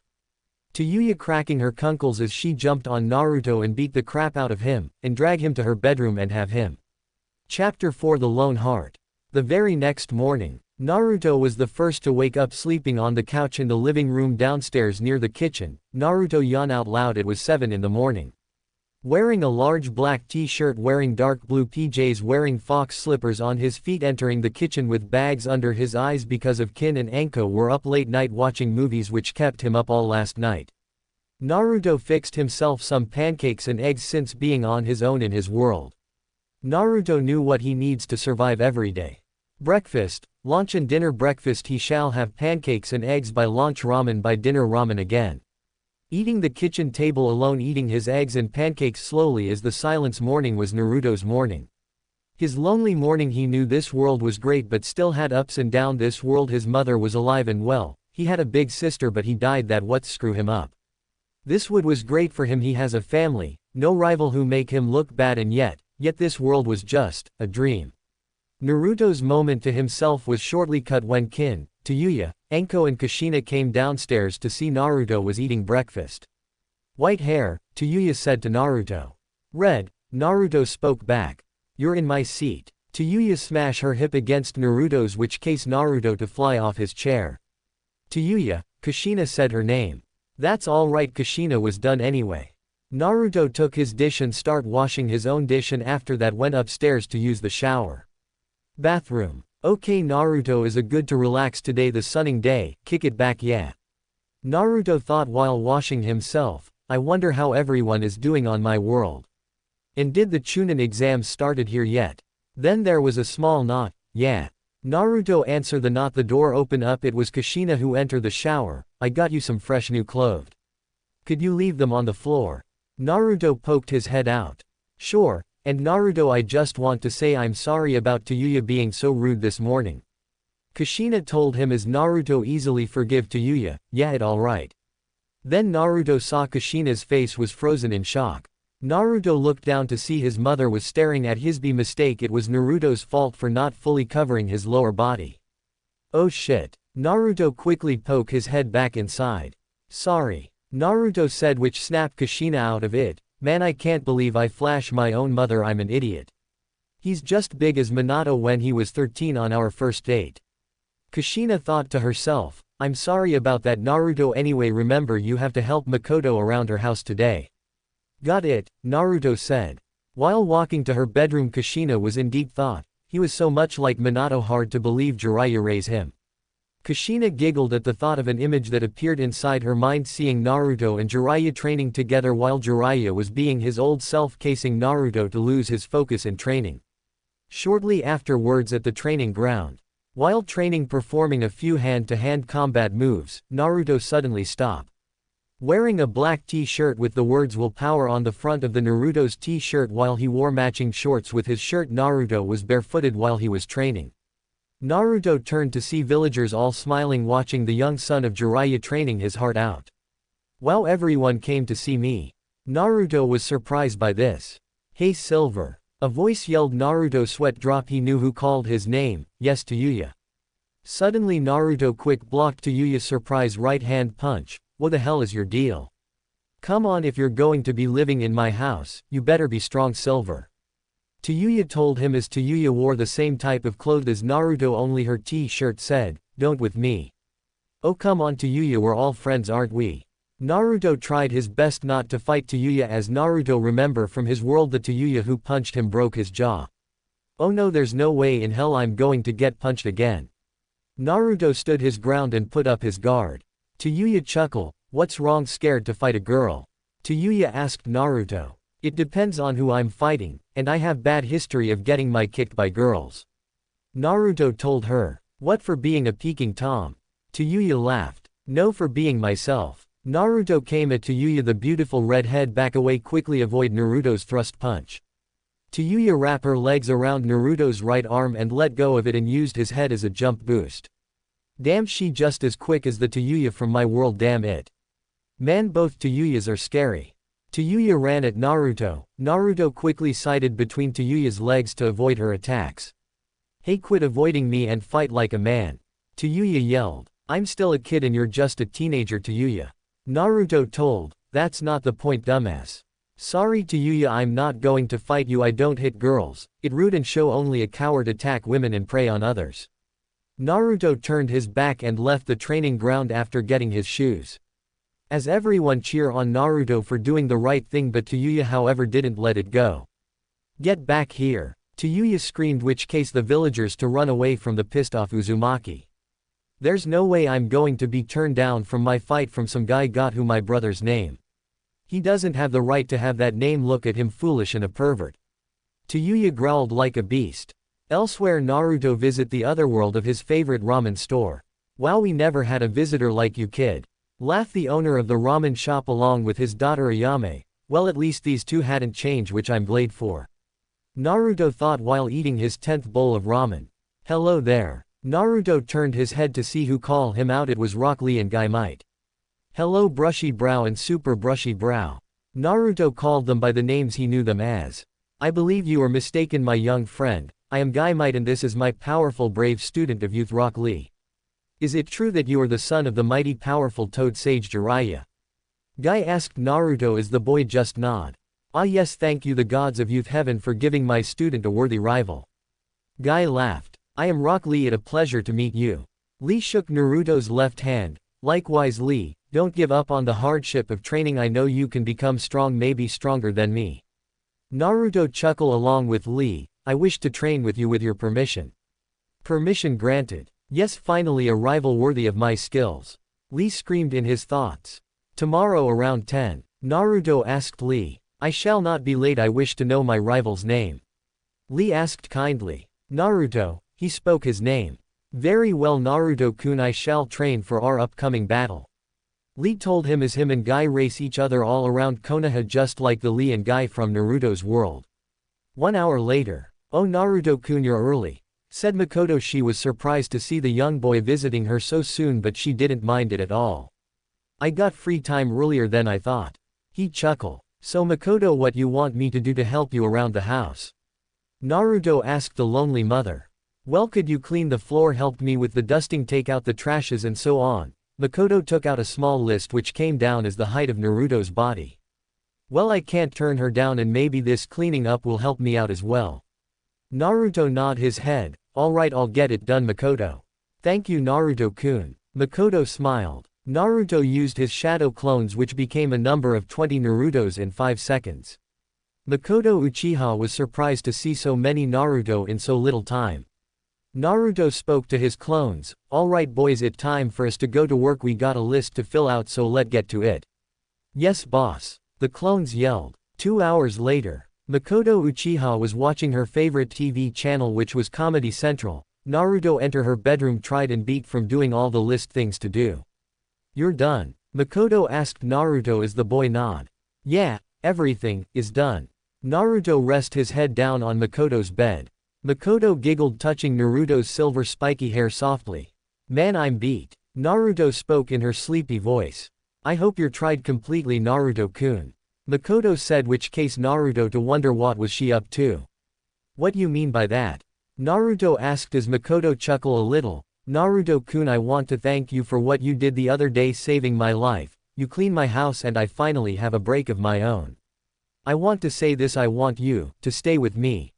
Tayuya cracking her kunkles as she jumped on Naruto and beat the crap out of him, and drag him to her bedroom and have him. Chapter 4, The Lone Heart. The very next morning, Naruto was the first to wake up, sleeping on the couch in the living room downstairs near the kitchen. Naruto yawned out loud. It was 7 in the morning. Wearing a large black t-shirt, wearing dark blue PJs, wearing fox slippers on his feet, entering the kitchen with bags under his eyes because of Kin and Anko were up late night watching movies, which kept him up all last night. Naruto fixed himself some pancakes and eggs since being on his own in his world. Naruto knew what he needs to survive every day. Breakfast, lunch and dinner. Breakfast he shall have pancakes and eggs, by lunch ramen, by dinner ramen again. Eating the kitchen table alone, eating his eggs and pancakes slowly as the silence morning was Naruto's morning. His lonely morning. He knew this world was great but still had ups and downs. This world, his mother was alive and well, he had a big sister but he died, that what screw him up. This wood was great for him, he has a family, no rival who make him look bad, and yet this world was just a dream. Naruto's moment to himself was shortly cut when Kin, Tayuya, Enko and Kushina came downstairs to see Naruto was eating breakfast. White hair, Tayuya said to Naruto. Red, Naruto spoke back. You're in my seat. Tayuya smashed her hip against Naruto's, which caused Naruto to fly off his chair. Tayuya, Kushina said her name. That's alright. Kushina was done anyway. Naruto took his dish and started washing his own dish, and after that went upstairs to use the shower. Bathroom. Okay, Naruto is a good to relax today, the sunning day, kick it back, yeah. Naruto thought while washing himself, I wonder how everyone is doing on my world. And did the Chunin exams started here yet? Then there was a small knock. Yeah. Naruto answered the knock. The door opened up. It was Kushina who entered the shower. I got you some fresh new clothes. Could you leave them on the floor? Naruto poked his head out. Sure. And Naruto, I just want to say I'm sorry about Tayuya being so rude this morning. Kushina told him as Naruto easily forgive Tayuya, yeah, it alright. Then Naruto saw Kushina's face was frozen in shock. Naruto looked down to see his mother was staring at his mistake. It was Naruto's fault for not fully covering his lower body. Oh shit. Naruto quickly poked his head back inside. Sorry. Naruto said, which snapped Kushina out of it. Man, I can't believe I flashed my own mother, I'm an idiot. He's just big as Minato when he was 13 on our first date. Kushina thought to herself, I'm sorry about that, Naruto. Anyway, remember you have to help Mikoto around her house today. Got it, Naruto said. While walking to her bedroom, Kushina was in deep thought. He was so much like Minato, hard to believe Jiraiya raised him. Kushina giggled at the thought of an image that appeared inside her mind, seeing Naruto and Jiraiya training together while Jiraiya was being his old self, casing Naruto to lose his focus in training. Shortly afterwards at the training ground, while training performing a few hand-to-hand combat moves, Naruto suddenly stopped. Wearing a black t-shirt with the words willpower on the front of the Naruto's t-shirt while he wore matching shorts with his shirt, Naruto was barefooted while he was training. Naruto turned to see villagers all smiling watching the young son of Jiraiya training his heart out. Wow, everyone came to see me. Naruto was surprised by this. Hey Silver. A voice yelled. Naruto sweat dropped. He knew who called his name. Yes, Tayuya. Suddenly Naruto quick blocked Tayuya's surprise right hand punch. What the hell is your deal? Come on, if you're going to be living in my house, you better be strong, Silver. Tayuya told him as Tayuya wore the same type of clothes as Naruto, only her t-shirt said, don't with me. Oh come on Tayuya, we're all friends, aren't we? Naruto tried his best not to fight Tayuya as Naruto remember from his world the Tayuya who punched him broke his jaw. Oh no, there's no way in hell I'm going to get punched again. Naruto stood his ground and put up his guard. Tayuya chuckled. What's wrong, scared to fight a girl? Tayuya asked Naruto. It depends on who I'm fighting, and I have bad history of getting my kicked by girls. Naruto told her. What, for being a peeking Tom? Tayuya laughed. No, for being myself. Naruto came at Tayuya, the beautiful redhead, back away quickly, avoid Naruto's thrust punch. Tayuya wrapped her legs around Naruto's right arm and let go of it and used his head as a jump boost. Damn, she just as quick as the Tayuya from my world, damn it. Man, both Tayuyas are scary. Tayuya ran at Naruto. Naruto quickly sided between Tayuya's legs to avoid her attacks. Hey, quit avoiding me and fight like a man. Tayuya yelled. I'm still a kid and you're just a teenager, Tayuya. Naruto told. That's not the point, dumbass. Sorry Tayuya, I'm not going to fight you. I don't hit girls. It rude and show only a coward attack women and prey on others. Naruto turned his back and left the training ground after getting his shoes. As everyone cheered on Naruto for doing the right thing, but Tayuya however didn't let it go. Get back here. Tayuya screamed, which caused the villagers to run away from the pissed off Uzumaki. There's no way I'm going to be turned down from my fight from some guy got who my brother's name. He doesn't have the right to have that name, look at him, foolish and a pervert. Tayuya growled like a beast. Elsewhere, Naruto visit the other world of his favorite ramen store. Wow, we never had a visitor like you, kid. Laughed the owner of the ramen shop along with his daughter Ayame. Well, at least these two hadn't changed, which I'm glad for. Naruto thought while eating his 10th bowl of ramen. Hello there. Naruto turned his head to see who called him out. It was Rock Lee and Guy Might. Hello Brushy Brow and Super Brushy Brow. Naruto called them by the names he knew them as. I believe you are mistaken, my young friend. I am Guy Might and this is my powerful brave student of youth, Rock Lee. Is it true that you are the son of the mighty powerful Toad Sage Jiraiya? Guy asked Naruto as the boy just nodded. Ah yes, thank you the gods of youth heaven for giving my student a worthy rival. Guy laughed. I am Rock Lee, it's a pleasure to meet you. Lee shook Naruto's left hand. Likewise Lee, don't give up on the hardship of training, I know you can become strong, maybe stronger than me. Naruto chuckled along with Lee. I wish to train with you with your permission. Permission granted. Yes, finally a rival worthy of my skills. Lee screamed in his thoughts. Tomorrow around 10. Naruto asked Lee. I shall not be late, I wish to know my rival's name. Lee asked kindly. Naruto, he spoke his name. Very well Naruto-kun, I shall train for our upcoming battle. Lee told him as him and Guy race each other all around Konoha just like the Lee and Guy from Naruto's world. 1 hour later. Oh Naruto-kun, you're early, said Mikoto. She was surprised to see the young boy visiting her so soon, but she didn't mind it at all. I got free time earlier than I thought. He chuckled. So Mikoto, what you want me to do to help you around the house? Naruto asked the lonely mother. Well, could you clean the floor, help me with the dusting, take out the trashes and so on. Mikoto took out a small list which came down as the height of Naruto's body. Well, I can't turn her down and maybe this cleaning up will help me out as well. Naruto nodded his head. Alright, I'll get it done Mikoto. Thank you Naruto-kun. Mikoto smiled. Naruto used his shadow clones which became a number of 20 Narutos in 5 seconds. Mikoto Uchiha was surprised to see so many Naruto in so little time. Naruto spoke to his clones. Alright boys, it's time for us to go to work, we got a list to fill out, so let's get to it. Yes boss. The clones yelled. 2 hours later. Mikoto Uchiha was watching her favorite TV channel which was Comedy Central. Naruto entered her bedroom, tried and beat from doing all the list things to do. You're done? Mikoto asked Naruto as the boy nodded. Yeah, everything is done. Naruto rested his head down on Mikoto's bed. Mikoto giggled, touching Naruto's silver spiky hair softly. Man, I'm beat. Naruto spoke in her sleepy voice. I hope you're tried completely Naruto-kun. Mikoto said, which case Naruto to wonder what was she up to. What you mean by that? Naruto asked as Mikoto chuckled a little. Naruto-kun, I want to thank you for what you did the other day, saving my life. You cleaned my house and I finally have a break of my own. I want to say this, I want you to stay with me.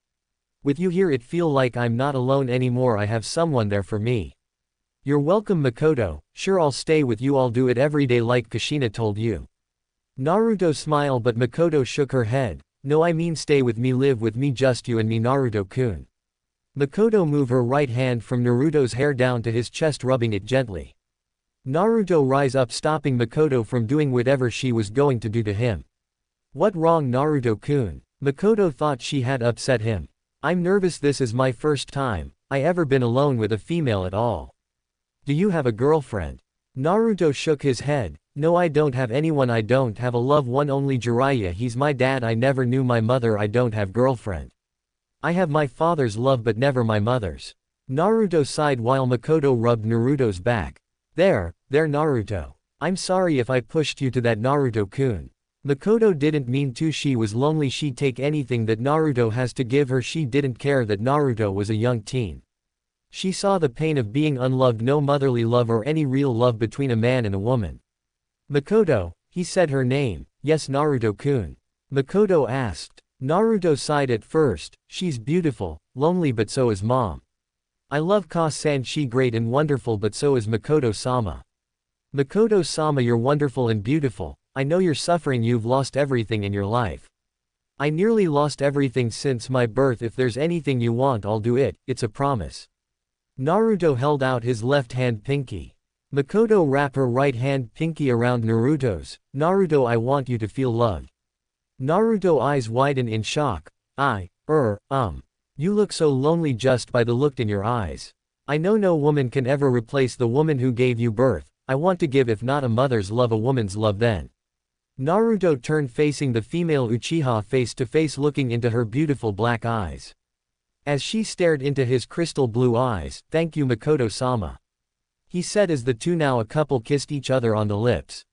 With you here it feel like I'm not alone anymore, I have someone there for me. You're welcome Mikoto, sure I'll stay with you, I'll do it every day like Kushina told you. Naruto smiled but Mikoto shook her head. No, I mean stay with me, live with me, just you and me Naruto-kun. Mikoto moved her right hand from Naruto's hair down to his chest, rubbing it gently. Naruto rise up, stopping Mikoto from doing whatever she was going to do to him. What wrong Naruto-kun? Mikoto thought she had upset him. I'm nervous, this is my first time I ever been alone with a female at all. Do you have a girlfriend? Naruto shook his head. No, I don't have anyone, I don't have a loved one, only Jiraiya, he's my dad, I never knew my mother, I don't have girlfriend. I have my father's love but never my mother's. Naruto sighed while Mikoto rubbed Naruto's back. There Naruto. I'm sorry if I pushed you to that Naruto-kun. Mikoto didn't mean to, she was lonely, she'd take anything that Naruto has to give her, she didn't care that Naruto was a young teen. She saw the pain of being unloved, no motherly love or any real love between a man and a woman. Mikoto, he said her name. Yes Naruto-kun. Mikoto asked. Naruto sighed at first. She's beautiful, lonely, but so is mom. I love Ka-san, she great and wonderful, but so is Mikoto-sama. Mikoto-sama, you're wonderful and beautiful. I know you're suffering, you've lost everything in your life. I nearly lost everything since my birth, if there's anything you want I'll do it, it's a promise. Naruto held out his left hand pinky. Mikoto wrapped her right hand pinky around Naruto's. Naruto, I want you to feel loved. Naruto eyes widened in shock. You look so lonely just by the look in your eyes. I know no woman can ever replace the woman who gave you birth. I want to give if not a mother's love a woman's love then. Naruto turned facing the female Uchiha face to face looking into her beautiful black eyes. As she stared into his crystal blue eyes, "Thank you Mikoto-sama," he said as the two now a couple kissed each other on the lips.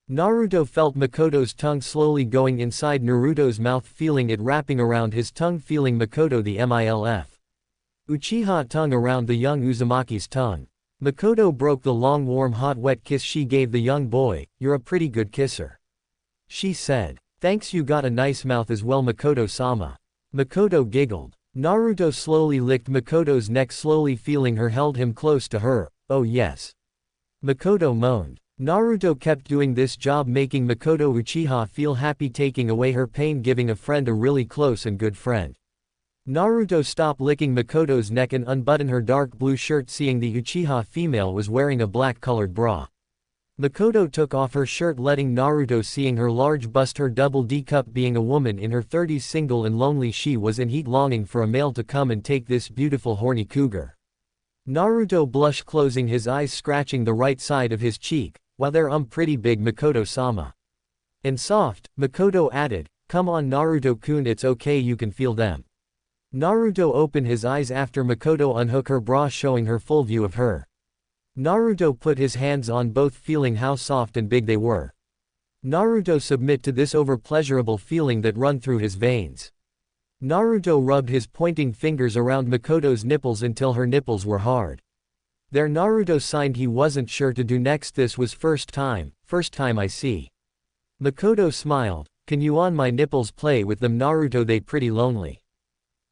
Naruto felt Mikoto's tongue slowly going inside Naruto's mouth, feeling it wrapping around his tongue, feeling Mikoto the MILF Uchiha tongue around the young Uzumaki's tongue. Mikoto broke the long warm hot wet kiss she gave the young boy. "You're a pretty good kisser," she said. "Thanks, you got a nice mouth as well Mikoto-sama." Mikoto giggled. Naruto slowly licked Mikoto's neck, slowly feeling her, held him close to her. "Oh yes," Mikoto moaned. Naruto kept doing this job, making Mikoto Uchiha feel happy, taking away her pain, giving a friend a really close and good friend. Naruto stopped licking Mikoto's neck and unbuttoned her dark blue shirt, seeing the Uchiha female was wearing a black-colored bra. Mikoto took off her shirt, letting Naruto seeing her large bust, her double D cup. Being a woman in her 30s, single and lonely, she was in heat, longing for a male to come and take this beautiful horny cougar. Naruto blushed, closing his eyes, scratching the right side of his cheek. "Wow, they're pretty big Mikoto-sama." "And soft," Mikoto added. "Come on Naruto-kun, it's okay, you can feel them." Naruto opened his eyes after Mikoto unhooked her bra, showing her full view of her. Naruto put his hands on both, feeling how soft and big they were. Naruto submit to this over-pleasurable feeling that run through his veins. Naruto rubbed his pointing fingers around Mikoto's nipples until her nipples were hard. There Naruto signed he wasn't sure to do next. This was first time I see. Mikoto smiled. "Can you on my nipples play with them Naruto, they pretty lonely."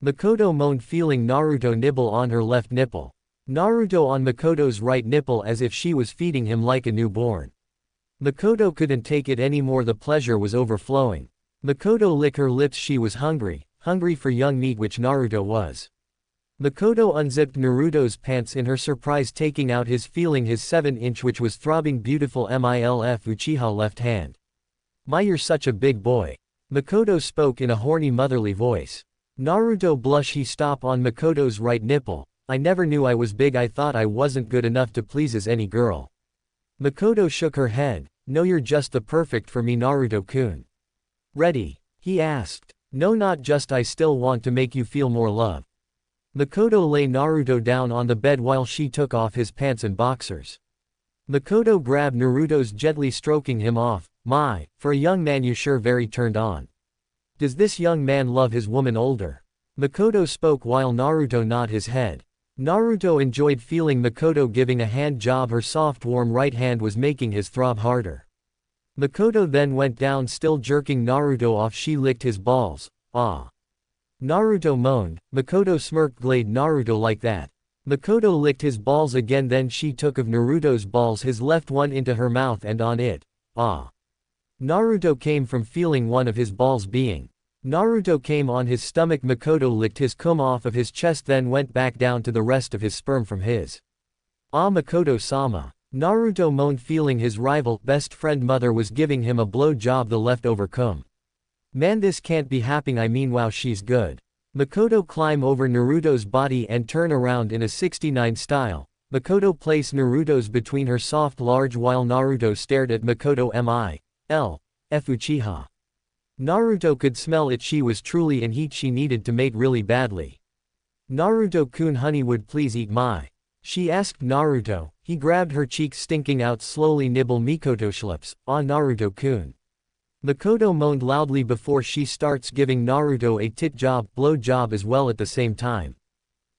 Mikoto moaned, feeling Naruto nibble on her left nipple. Naruto on Mikoto's right nipple as if she was feeding him like a newborn. Mikoto couldn't take it anymore, the pleasure was overflowing. Mikoto licked her lips, she was hungry for young meat, which Naruto was. Mikoto unzipped Naruto's pants in her surprise, taking out his 7-inch, which was throbbing beautiful MILF Uchiha left hand. "My, you're such a big boy," Mikoto spoke in a horny motherly voice. Naruto blushed, he stopped on Mikoto's right nipple. "I never knew I was big, I thought I wasn't good enough to please as any girl." Mikoto shook her head. "No, you're just the perfect for me Naruto-kun." "Ready?" he asked. "No, not just, I still want to make you feel more love." Mikoto lay Naruto down on the bed while she took off his pants and boxers. Mikoto grabbed Naruto's, gently stroking him off. "My, for a young man you sure very turned on. Does this young man love his woman older?" Mikoto spoke while Naruto nodded his head. Naruto enjoyed feeling Mikoto giving a hand job, her soft warm right hand was making his throb harder. Mikoto then went down, still jerking Naruto off, she licked his balls. "Ah." Naruto moaned. Mikoto smirked, "Glade Naruto like that." Mikoto licked his balls again, then she took of Naruto's balls, his left one, into her mouth and on it. "Ah." Naruto came from feeling one of his balls being. Naruto came on his stomach. Mikoto licked his cum off of his chest, then went back down to the rest of his sperm from his. "Ah Mikoto-sama." Naruto moaned, feeling his rival, best friend mother was giving him a blow job, the leftover cum. "Man, this can't be happening, I mean wow, she's good." Mikoto climbed over Naruto's body and turn around in a 69 style. Mikoto placed Naruto's between her soft large while Naruto stared at Mikoto MILF Uchiha. Naruto could smell it, she was truly in heat, she needed to mate really badly. "Naruto-kun, honey, would please eat my?" she asked Naruto. He grabbed her cheeks, stinking out, slowly nibble Mikoto's lips. "Ah Naruto-kun." Mikoto moaned loudly before she starts giving Naruto a tit job, blow job as well at the same time.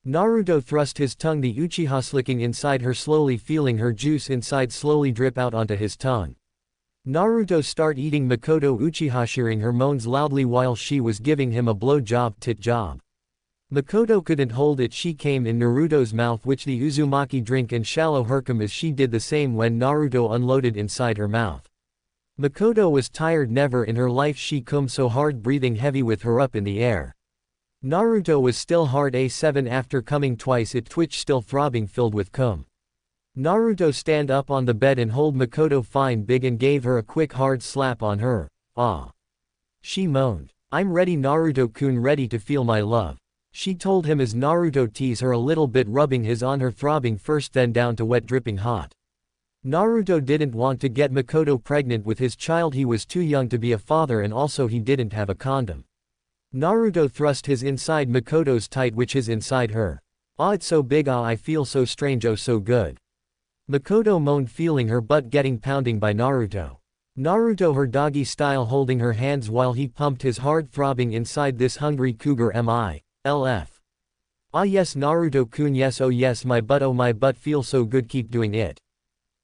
Naruto thrust his tongue, the Uchiha slicking inside her, slowly feeling her juice inside slowly drip out onto his tongue. Naruto start eating Mikoto Uchiha, shearing her moans loudly while she was giving him a blow job, tit job. Mikoto couldn't hold it, she came in Naruto's mouth, which the Uzumaki drink and shallow hercum as she did the same when Naruto unloaded inside her mouth. Mikoto was tired, never in her life she cum so hard, breathing heavy with her up in the air. Naruto was still hard A7 after coming twice, it twitched, still throbbing, filled with cum. Naruto stand up on the bed and hold Mikoto fine big and gave her a quick hard slap on her. "Ah." She moaned. "I'm ready Naruto-kun, ready to feel my love," she told him as Naruto teased her a little bit, rubbing his on her, throbbing first then down to wet, dripping hot. Naruto didn't want to get Mikoto pregnant with his child, he was too young to be a father, and also he didn't have a condom. Naruto thrust his inside Mikoto's tight, which is inside her. Ah, it's so big, ah, I feel so strange, oh so good. Mikoto moaned, feeling her butt getting pounding by Naruto. Naruto her doggy style, holding her hands while he pumped his hard throbbing inside this hungry cougar. MILF. Ah yes Naruto-kun, yes, oh yes, my butt feels so good, keep doing it.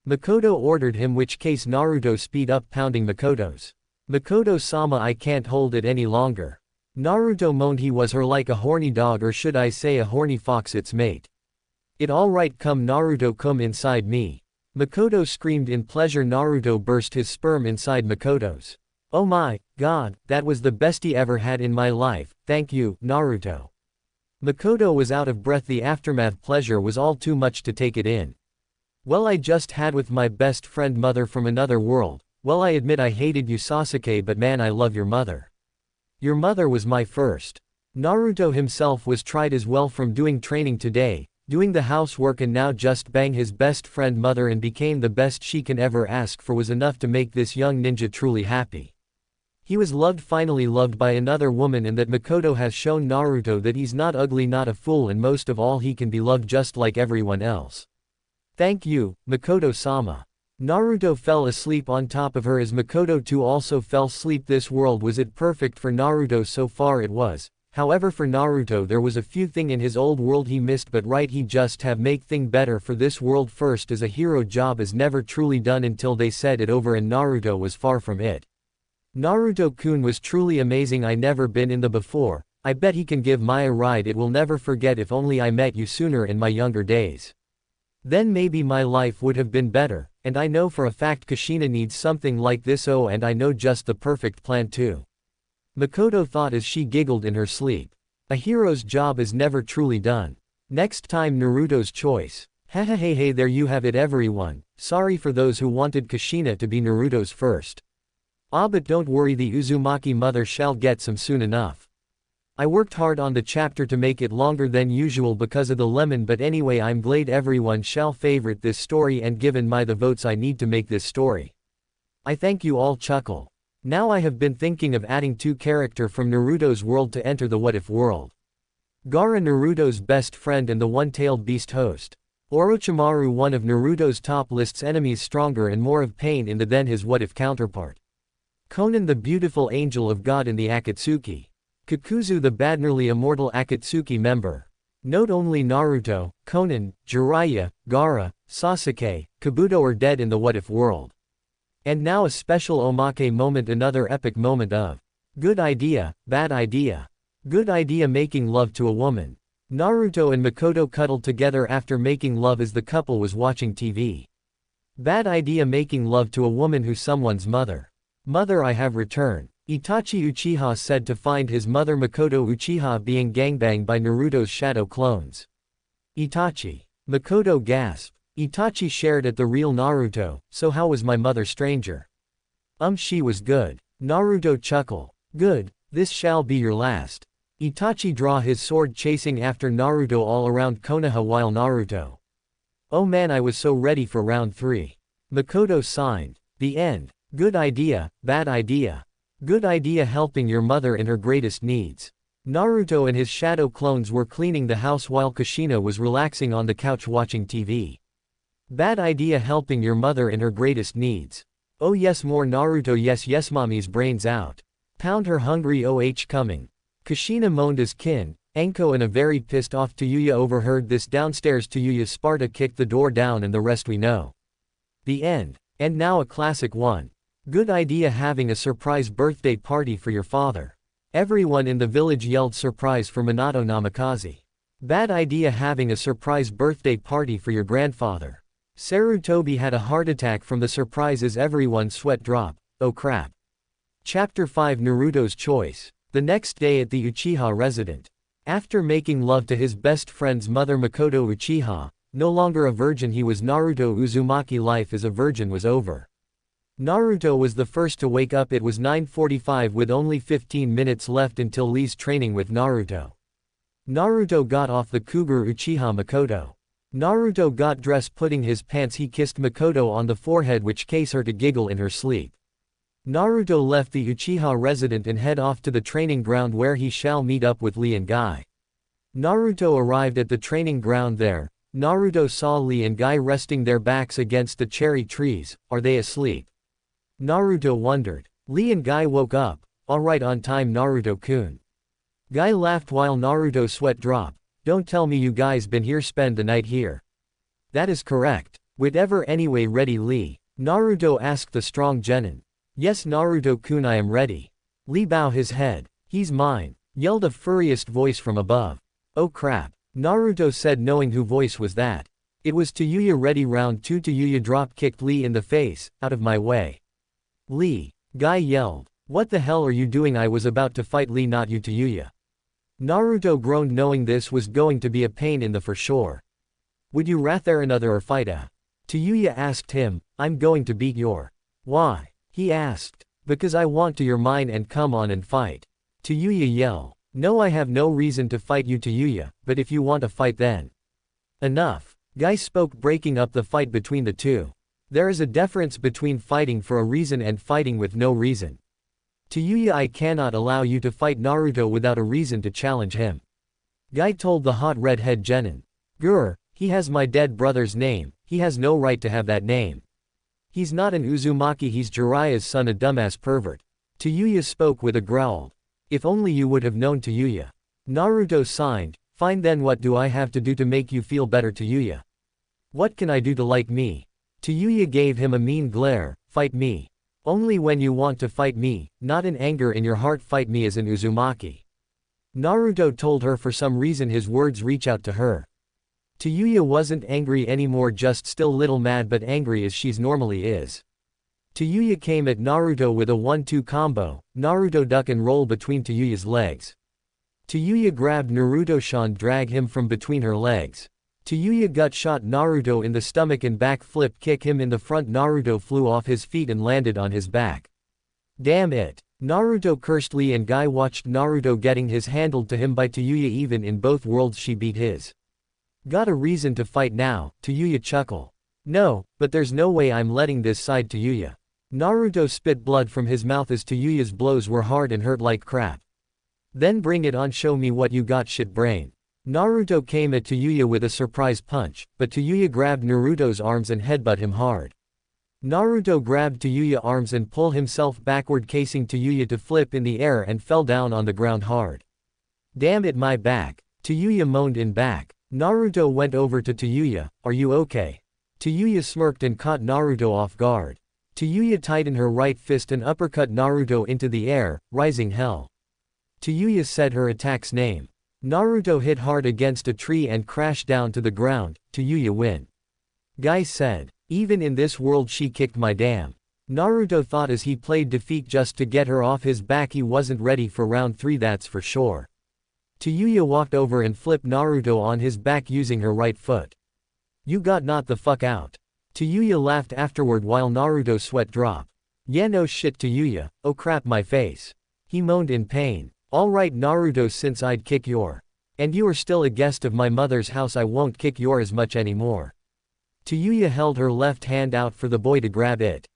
Mikoto ordered him, which case Naruto speed up pounding Mikoto's. Mikoto-sama, I can't hold it any longer. Naruto moaned, he was her like a horny dog, or should I say a horny fox its mate. It alright, come Naruto, come inside me. Mikoto screamed in pleasure. Naruto burst his sperm inside Mikoto's. Oh my god, that was the best he ever had in my life, thank you, Naruto. Mikoto was out of breath, the aftermath pleasure was all too much to take it in. Well, I just had with my best friend mother from another world. Well, I admit I hated you Sasuke, but man, I love your mother. Your mother was my first. Naruto himself was tried as well from doing training today, doing the housework, and now just bang his best friend mother and became the best she can ever ask for was enough to make this young ninja truly happy. He was loved, finally loved by another woman, and that Mikoto has shown Naruto that he's not ugly, not a fool, and most of all he can be loved just like everyone else. Thank you, Mikoto-sama. Naruto fell asleep on top of her as Mikoto too also fell asleep. This world was it perfect for Naruto so far? It was. However, for Naruto there was a few thing in his old world he missed, but right, he just have make thing better for this world first, as a hero job is never truly done until they said it over, and Naruto was far from it. Naruto-kun was truly amazing, I never been in the before, I bet he can give my a ride, it will never forget, if only I met you sooner in my younger days. Then maybe my life would have been better, and I know for a fact Kushina needs something like this, oh, and I know just the perfect plan too. Mikoto thought as she giggled in her sleep. A hero's job is never truly done. Next time, Naruto's choice. Hey, there you have it everyone. Sorry for those who wanted Kushina to be Naruto's first. Ah, but don't worry, the Uzumaki mother shall get some soon enough. I worked hard on the chapter to make it longer than usual because of the lemon, but anyway, I'm glad everyone shall favorite this story and given my the votes I need to make this story. I thank you all. Chuckle. Now I have been thinking of adding 2 character from Naruto's world to enter the what if world. Gaara, Naruto's best friend and the one-tailed beast host. Orochimaru, one of Naruto's top list's enemies, stronger and more of pain in the than his what if counterpart. Konan, the beautiful angel of God in the Akatsuki. Kakuzu, the bad nearly immortal Akatsuki member. Note only Naruto, Konan, Jiraiya, Gaara, Sasuke, Kabuto are dead in the what if world. And now a special omake moment, another epic moment of good idea, bad idea. Good idea, making love to a woman. Naruto and Mikoto cuddled together after making love as the couple was watching TV. Bad idea, making love to a woman who's someone's mother. Mother, I have returned. Itachi Uchiha said to find his mother Mikoto Uchiha being gangbanged by Naruto's shadow clones. Itachi. Mikoto gasped. Itachi shared at the real Naruto, so how was my mother stranger? She was good. Naruto chuckle. Good, this shall be your last. Itachi draw his sword chasing after Naruto all around Konoha while Naruto. Oh man, I was so ready for round 3. Mikoto signed. The end. Good idea, bad idea. Good idea, helping your mother in her greatest needs. Naruto and his shadow clones were cleaning the house while Kushina was relaxing on the couch watching TV. Bad idea, helping your mother in her greatest needs. Oh yes, more Naruto, yes mommy's brains out. Pound her hungry, coming. Kushina moaned as Enko and a very pissed off Tayuya overheard this downstairs. Tayuya Sparta kicked the door down, and the rest we know. The end. And now a classic one. Good idea, having a surprise birthday party for your father. Everyone in the village yelled surprise for Minato Namikaze. Bad idea, having a surprise birthday party for your grandfather. Sarutobi had a heart attack from the surprise as everyone sweat drop. Oh crap. Chapter 5, Naruto's Choice. The next day at the Uchiha residence. After making love to his best friend's mother Mikoto Uchiha, no longer a virgin he was, Naruto Uzumaki life as a virgin was over. Naruto was the first to wake up. It was 9:45 with only 15 minutes left until Lee's training with Naruto. Naruto got off the cougar Uchiha Mikoto. Naruto got dressed, putting his pants. He kissed Mikoto on the forehead, which caused her to giggle in her sleep. Naruto left the Uchiha residence and head off to the training ground where he shall meet up with Lee and Guy. Naruto arrived at the training ground there. Naruto saw Lee and Guy resting their backs against the cherry trees. Are they asleep? Naruto wondered. Lee and Guy woke up. Alright, on time, Naruto-kun. Guy laughed while Naruto's sweat dropped. Don't tell me you guys been here, spend the night here. That is correct. Whatever, anyway, ready, Lee? Naruto asked the strong genin. Yes, Naruto-kun, I am ready. Lee bowed his head. He's mine, yelled a furious voice from above. Oh crap, Naruto said, knowing whose voice was that. It was Tayuya. Ready, round 2. Tayuya drop-kicked Lee in the face. Out of my way. Lee. Guy yelled. What the hell are you doing? I was about to fight Lee, not you, Tayuya. Naruto groaned, knowing this was going to be a pain in the for sure. Would you rather another or fight a? Tayuya asked him. I'm going to beat your. Why? He asked. Because I want to your mine and come on and fight. Tayuya yelled. No, I have no reason to fight you, Tayuya, but if you want a fight then. Enough. Guy spoke, breaking up the fight between the two. There is a difference between fighting for a reason and fighting with no reason. Tayuya, I cannot allow you to fight Naruto without a reason to challenge him. Guy told the hot redhead genin. Grr, he has my dead brother's name, he has no right to have that name. He's not an Uzumaki, he's Jiraiya's son, a dumbass pervert. Tayuya spoke with a growl. If only you would have known, Tayuya. Naruto signed. Fine, then what do I have to do to make you feel better, Tayuya? What can I do to like me? Tayuya gave him a mean glare. Fight me. Only when you want to fight me, not in anger in your heart. Fight me as an Uzumaki. Naruto told her. For some reason his words reach out to her. Tayuya wasn't angry anymore, just still little mad, but angry as she's normally is. Tayuya came at Naruto with a 1-2 combo. Naruto duck and roll between Tayuya's legs. Tayuya grabbed Naruto-shan, drag him from between her legs. Tayuya gut shot Naruto in the stomach and back flip kick him in the front. Naruto flew off his feet and landed on his back. Damn it. Naruto cursed. Lee and Guy watched Naruto getting his handled to him by Tayuya. Even in both worlds she beat his. Got a reason to fight now, Tayuya chuckle. No, but there's no way I'm letting this side, Tayuya. Naruto spit blood from his mouth as Tayuya's blows were hard and hurt like crap. Then bring it on, show me what you got, shit brain. Naruto came at Tayuya with a surprise punch, but Tayuya grabbed Naruto's arms and headbutt him hard. Naruto grabbed Tayuya's arms and pulled himself backward, casing Tayuya to flip in the air and fell down on the ground hard. Damn it, my back. Tayuya moaned in back. Naruto went over to Tayuya. Are you okay? Tayuya smirked and caught Naruto off guard. Tayuya tightened her right fist and uppercut Naruto into the air, rising hell. Tayuya said her attack's name. Naruto hit hard against a tree and crashed down to the ground. Tayuya win. Guy said. Even in this world she kicked my damn. Naruto thought as he played defeat just to get her off his back. He wasn't ready for round 3, that's for sure. Tayuya walked over and flipped Naruto on his back using her right foot. You got knocked the fuck out. Tayuya laughed afterward while Naruto's sweat dropped. Yeah, no shit, Tayuya. Oh crap, my face. He moaned in pain. Alright Naruto, since I'd kick your. And you are still a guest of my mother's house, I won't kick your as much anymore. Tayuya held her left hand out for the boy to grab it.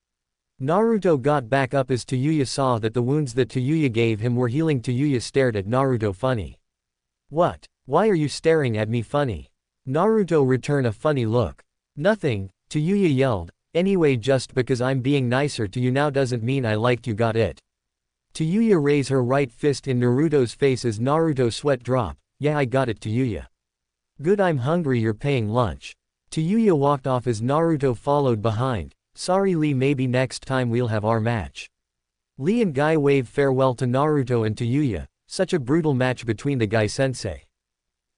Naruto got back up as Tayuya saw that the wounds that Tayuya gave him were healing. Tayuya stared at Naruto funny. What? Why are you staring at me funny? Naruto returned a funny look. Nothing, Tayuya yelled. Anyway, just because I'm being nicer to you now doesn't mean I liked you, got it? Tayuya raised her right fist in Naruto's face as Naruto's sweat dropped. Yeah, I got it, Tayuya. Good, I'm hungry, you're paying lunch. Tayuya walked off as Naruto followed behind. Sorry Lee, maybe next time we'll have our match. Lee and Guy waved farewell to Naruto and Tayuya. Such a brutal match between the Guy sensei.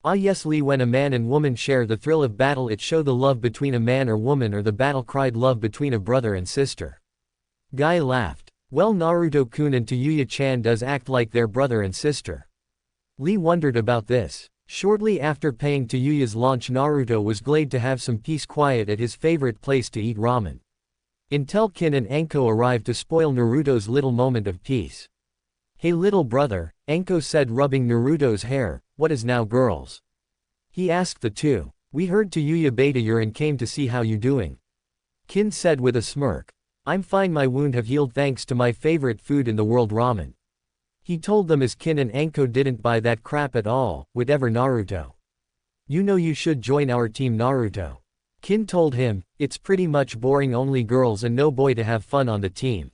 Ah yes Lee, when a man and woman share the thrill of battle it show the love between a man or woman, or the battle cried love between a brother and sister. Guy laughed. Well, Naruto-kun and Tayuya-chan does act like they're brother and sister. Lee wondered about this. Shortly after paying Tayuya's lunch, Naruto was glad to have some peace quiet at his favorite place to eat ramen. Until Kin and Anko arrived to spoil Naruto's little moment of peace. Hey little brother, Anko said, rubbing Naruto's hair, what is now girls? He asked the two. We heard Tayuya beta you and came to see how you doing. Kin said with a smirk. I'm fine, my wound have healed thanks to my favorite food in the world, ramen. He told them as Kin and Anko didn't buy that crap at all, whatever Naruto. You know you should join our team Naruto. Kin told him, it's pretty much boring, only girls and no boy to have fun on the team.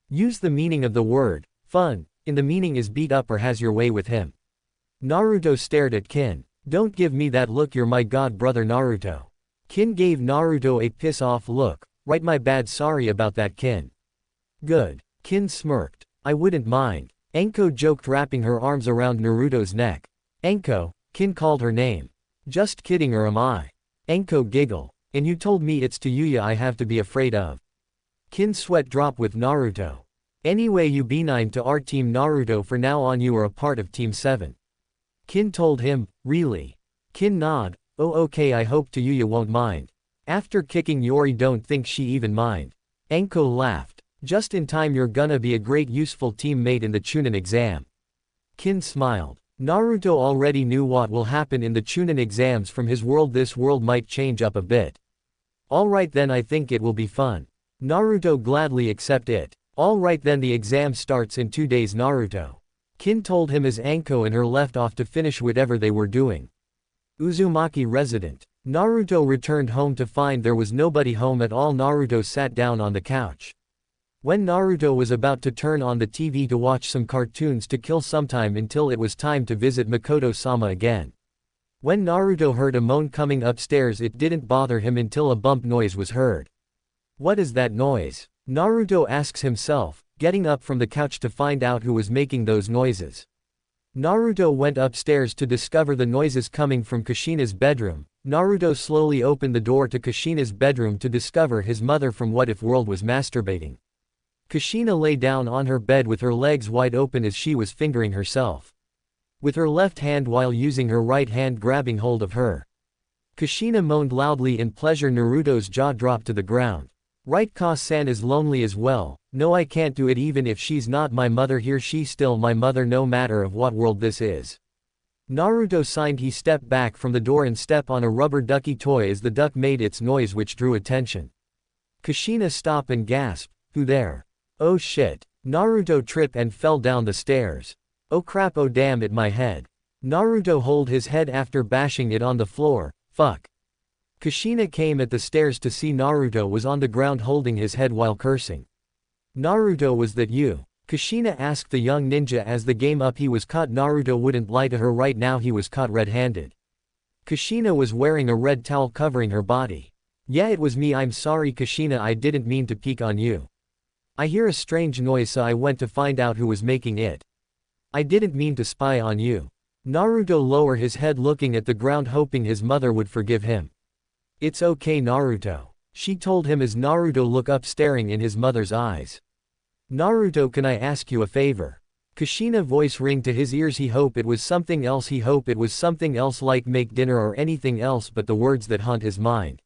Use the meaning of the word, fun, in the meaning is beat up or has your way with him. Naruto stared at Kin. Don't give me that look, you're my god brother Naruto. Kin gave Naruto a piss off look. Right, my bad, sorry about that, Kin. Good. Kin smirked. I wouldn't mind. Anko joked, wrapping her arms around Naruto's neck. Anko, Kin called her name. Just kidding, or am I? Anko giggled. And you told me it's Tayuya I have to be afraid of. Kin's sweat dropped with Naruto. Anyway, you be9 to our team Naruto, for now on you are a part of Team 7. Kin told him, really? Kin nod, oh okay, I hope Tayuya won't mind. After kicking Yori, don't think she even mind. Anko laughed. Just in time, you're gonna be a great useful teammate in the Chunin exam. Kin smiled. Naruto already knew what will happen in the Chunin exams from his world. This world might change up a bit. Alright then, I think it will be fun. Naruto gladly accept it. Alright then, the exam starts in 2 days Naruto. Kin told him as Anko and her left off to finish whatever they were doing. Uzumaki resident. Naruto returned home to find there was nobody home at all. Naruto sat down on the couch. When Naruto was about to turn on the TV to watch some cartoons to kill some time until it was time to visit Mikoto-sama again. When Naruto heard a moan coming upstairs, it didn't bother him until a bump noise was heard. What is that noise? Naruto asks himself, getting up from the couch to find out who was making those noises. Naruto went upstairs to discover the noises coming from Kushina's bedroom. Naruto slowly opened the door to Kushina's bedroom to discover his mother from What If World was masturbating. Kushina lay down on her bed with her legs wide open as she was fingering herself. With her left hand while using her right hand grabbing hold of her. Kushina moaned loudly in pleasure. Naruto's jaw dropped to the ground. Right, Ka-san is lonely as well. No, I can't do it even if she's not my mother here, she's still my mother no matter of what world this is. Naruto signed. He stepped back from the door and stepped on a rubber ducky toy as the duck made its noise, which drew attention. Kushina stopped and gasped, who there? Oh shit. Naruto tripped and fell down the stairs. Oh crap, oh damn it, my head. Naruto hold his head after bashing it on the floor. Fuck. Kushina came at the stairs to see Naruto was on the ground holding his head while cursing. Naruto, was that you? Kushina asked the young ninja as the game up. He was caught. Naruto wouldn't lie to her, right now he was caught red-handed. Kushina was wearing a red towel covering her body. Yeah, it was me, I'm sorry Kushina, I didn't mean to peek on you. I hear a strange noise so I went to find out who was making it. I didn't mean to spy on you. Naruto lowered his head looking at the ground hoping his mother would forgive him. It's okay Naruto. She told him as Naruto looked up staring in his mother's eyes. Naruto, can I ask you a favor? Kushina voice ring to his ears. He hope it was something else. He hope it was something else like make dinner or anything else but the words that haunt his mind.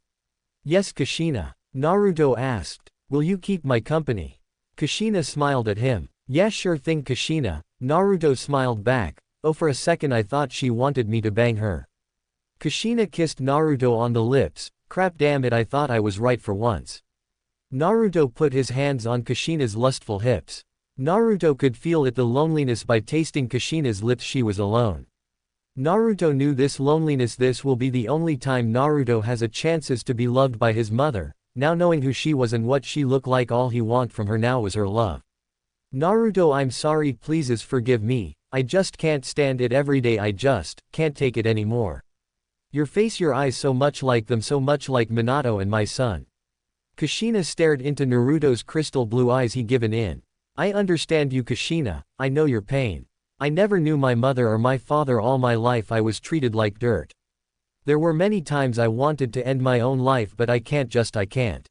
Yes Kushina. Naruto asked. Will you keep my company? Kushina smiled at him. Yeah sure thing Kushina. Naruto smiled back. Oh, for a second I thought she wanted me to bang her. Kushina kissed Naruto on the lips. Crap, damn it, I thought I was right for once. Naruto put his hands on Kushina's lustful hips. Naruto could feel it, the loneliness by tasting Kushina's lips. She was alone. Naruto knew this loneliness, this will be the only time Naruto has a chances to be loved by his mother. Now knowing who she was and what she looked like, all he want from her now was her love. Naruto, I'm sorry, please forgive me. I just can't stand it every day, I just can't take it anymore. Your face, your eyes, so much like them, so much like Minato and my son. Kushina stared into Naruto's crystal blue eyes. He given in. I understand you Kushina, I know your pain. I never knew my mother or my father all my life. I was treated like dirt. There were many times I wanted to end my own life but I can't. I can't.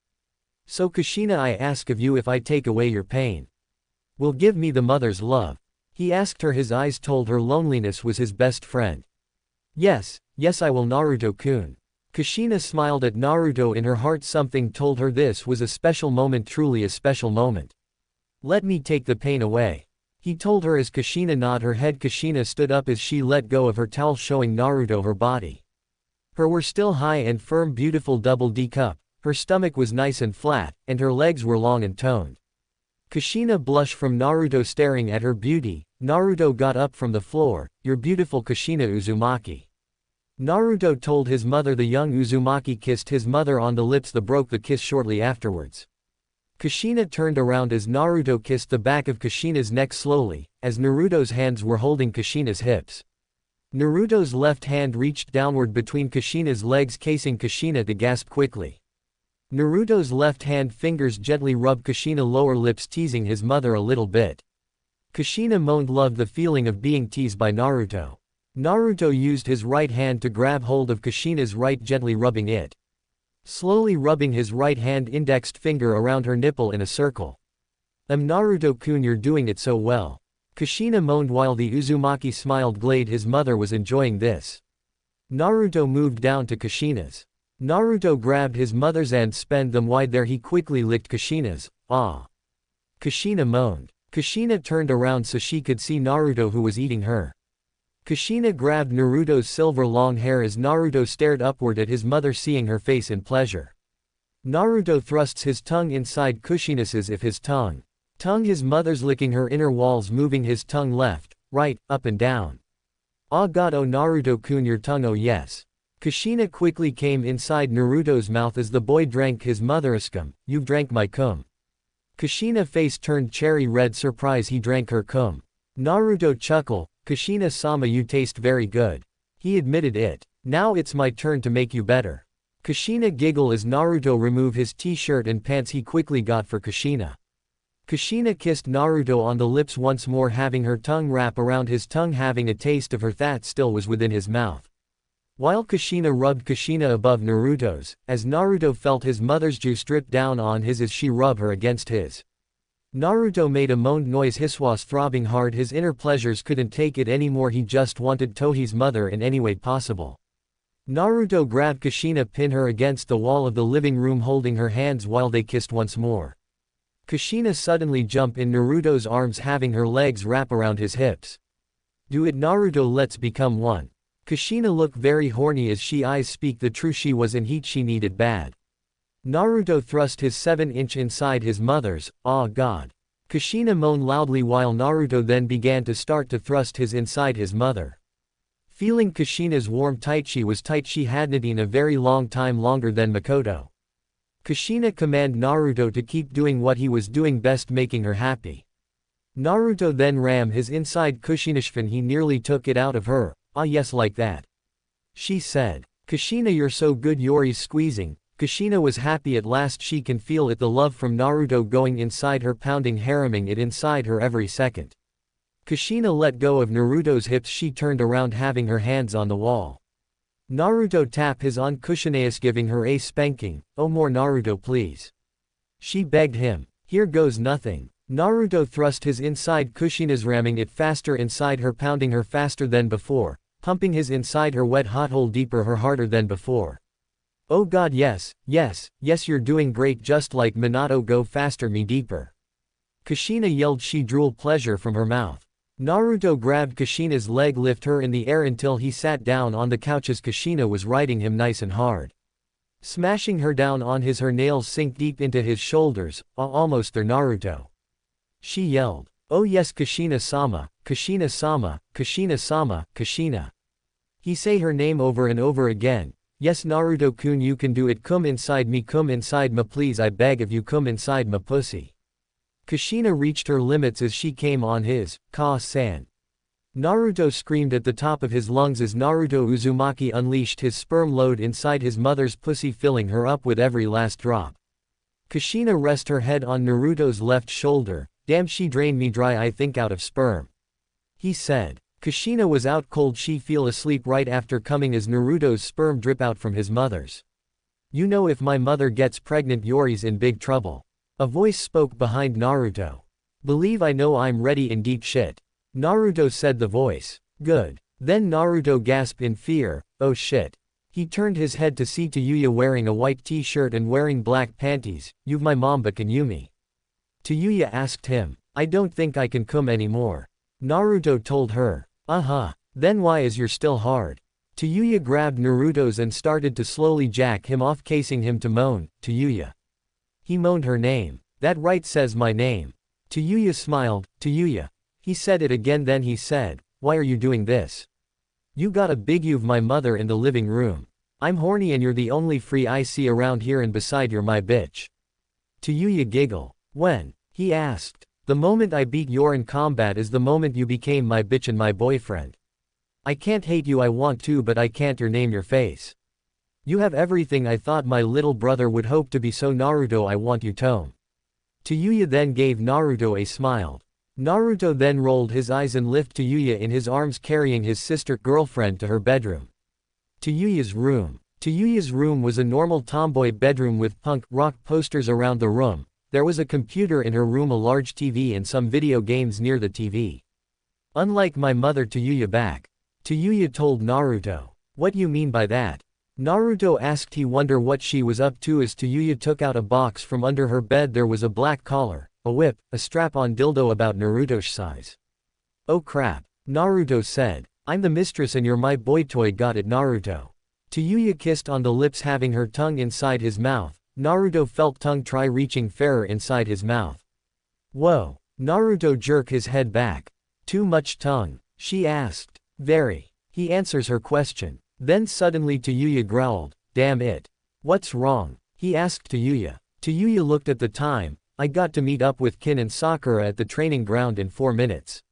So Kushina, I ask of you, if I take away your pain, will give me the mother's love? He asked her. His eyes told her loneliness was his best friend. Yes, yes I will Naruto-kun. Kushina smiled at Naruto. In her heart something told her this was a special moment, truly a special moment. Let me take the pain away. He told her as Kushina nodded her head. Kushina stood up as she let go of her towel, showing Naruto her body. Her were still high and firm beautiful double D cup, her stomach was nice and flat, and her legs were long and toned. Kushina blushed from Naruto staring at her beauty. Naruto got up from the floor, "You're beautiful Kushina Uzumaki." Naruto told his mother. The young Uzumaki kissed his mother on the lips. Broke the kiss shortly afterwards. Kushina turned around as Naruto kissed the back of Kushina's neck slowly, as Naruto's hands were holding Kushina's hips. Naruto's left hand reached downward between Kushina's legs, casing Kushina to gasp quickly. Naruto's left hand fingers gently rubbed Kushina's lower lips, teasing his mother a little bit. Kushina moaned, loved the feeling of being teased by Naruto. Naruto used his right hand to grab hold of Kushina's right, gently rubbing it. Slowly rubbing his right hand indexed finger around her nipple in a circle. Naruto-kun, you're doing it so well. Kushina moaned while the Uzumaki smiled. Glad his mother was enjoying this. Naruto moved down to Kushina's. Naruto grabbed his mother's and spanned them wide there. He quickly licked Kushina's. Ah. Kushina moaned. Kushina turned around so she could see Naruto, who was eating her. Kushina grabbed Naruto's silver long hair as Naruto stared upward at his mother, seeing her face in pleasure. Naruto thrusts his tongue inside Kushina's as if his tongue his mother's, licking her inner walls, moving his tongue left, right, up and down. Oh god, oh Naruto-kun, your tongue, oh yes. Kushina quickly came inside Naruto's mouth as the boy drank his mother's cum. You've drank my cum. Kushina face turned cherry red, surprise he drank her cum. Naruto chuckle, Kushina-sama, you taste very good. He admitted it. Now it's my turn to make you better. Kushina giggle as Naruto remove his t-shirt and pants he quickly got for Kushina. Kushina kissed Naruto on the lips once more, having her tongue wrap around his tongue, having a taste of her that still was within his mouth. While Kushina rubbed Kushina above Naruto's, as Naruto felt his mother's juice drip down on his as she rubbed her against his. Naruto made a moaned noise, his was throbbing hard, his inner pleasures couldn't take it anymore, he just wanted Tohi's mother in any way possible. Naruto grabbed Kushina, pinned her against the wall of the living room, holding her hands while they kissed once more. Kushina suddenly jumped in Naruto's arms, having her legs wrap around his hips. Do it Naruto, let's become one. Kushina looked very horny as she eyes speak the truth, she was in heat, she needed bad. Naruto thrust his 7-inch inside his mother's. Ah god. Kushina moaned loudly while Naruto then began to start to thrust his inside his mother. Feeling Kushina's warm tight, she was tight, she hadn't eaten a very long time, longer than Mikoto. Kushina commanded Naruto to keep doing what he was doing best, making her happy. Naruto then rammed his inside Kushina's fin, he nearly took it out of her. Ah yes, like that. She said. Kushina, you're so good, Yori's squeezing. Kushina was happy at last, she can feel it, the love from Naruto going inside her, pounding, hareming it inside her every second. Kushina let go of Naruto's hips, she turned around, having her hands on the wall. Naruto tapped his on Kushina's, giving her a spanking. Oh more Naruto please. She begged him. Here goes nothing. Naruto thrust his inside Kushina's, ramming it faster inside her, pounding her faster than before, pumping his inside her wet hot hole deeper, her harder than before. Oh god, yes, yes, yes, you're doing great, just like Minato, go faster, me deeper. Kushina yelled, she drooled pleasure from her mouth. Naruto grabbed Kushina's leg, lift her in the air until he sat down on the couch as Kushina was riding him nice and hard. Smashing her down on his, her nails sink deep into his shoulders. Almost there Naruto. She yelled. Oh yes Kushina-sama, Kushina-sama, Kushina-sama, Kushina. He say her name over and over again. Yes Naruto-kun, you can do it, come inside me, come inside ma please, I beg of you, come inside ma pussy. Kushina reached her limits as she came on his, ka-san. Naruto screamed at the top of his lungs as Naruto Uzumaki unleashed his sperm load inside his mother's pussy, filling her up with every last drop. Kushina rest her head on Naruto's left shoulder. Damn, she drained me dry, I think, out of sperm. He said. Kushina was out cold, she fell asleep right after coming as Naruto's sperm drip out from his mother's. You know, if my mother gets pregnant, Yori's in big trouble. A voice spoke behind Naruto. Believe I know, I'm ready in deep shit. Naruto said the voice. Good. Then Naruto gasped in fear, oh shit. He turned his head to see Tayuya wearing a white t-shirt and wearing black panties. You've my mom, but can you me? Tayuya asked him. I don't think I can come anymore. Naruto told her. Then why is you're still hard? Tayuya grabbed Naruto's and started to slowly jack him off, casing him to moan, "Tayuya." He moaned her name. "That right says my name." Tayuya smiled, "Tayuya." He said it again, then he said, "Why are you doing this? You got a big you've my mother in the living room. I'm horny and you're the only free I see around here, and beside you're my bitch." Tayuya giggled. "When?" he asked. "The moment I beat you in combat is the moment you became my bitch and my boyfriend. I can't hate you, I want to, but I can't your name your face. You have everything I thought my little brother would hope to be, so Naruto I want you tome." Tayuya then gave Naruto a smile. Naruto then rolled his eyes and lifted Tayuya in his arms, carrying his sister girlfriend to her bedroom. Tayuya's room. Tayuya's room was a normal tomboy bedroom with punk rock posters around the room. There was a computer in her room, a large TV, and some video games near the TV. "Unlike my mother, Tayuya back," Tayuya told Naruto. "What you mean by that?" Naruto asked. He wonder what she was up to as Tayuya took out a box from under her bed. There was a black collar, a whip, a strap-on dildo about Naruto's size. "Oh crap," Naruto said. "I'm the mistress and you're my boy toy, got it Naruto." Tayuya kissed on the lips, having her tongue inside his mouth. Naruto felt tongue try reaching fairer inside his mouth. "Whoa." Naruto jerked his head back. "Too much tongue?" she asked. "Very." He answers her question. Then suddenly Tayuya growled, "Damn it. What's wrong?" he asked Tayuya. Tayuya looked at the time. "I got to meet up with Kin and Sakura at the training ground in 4 minutes.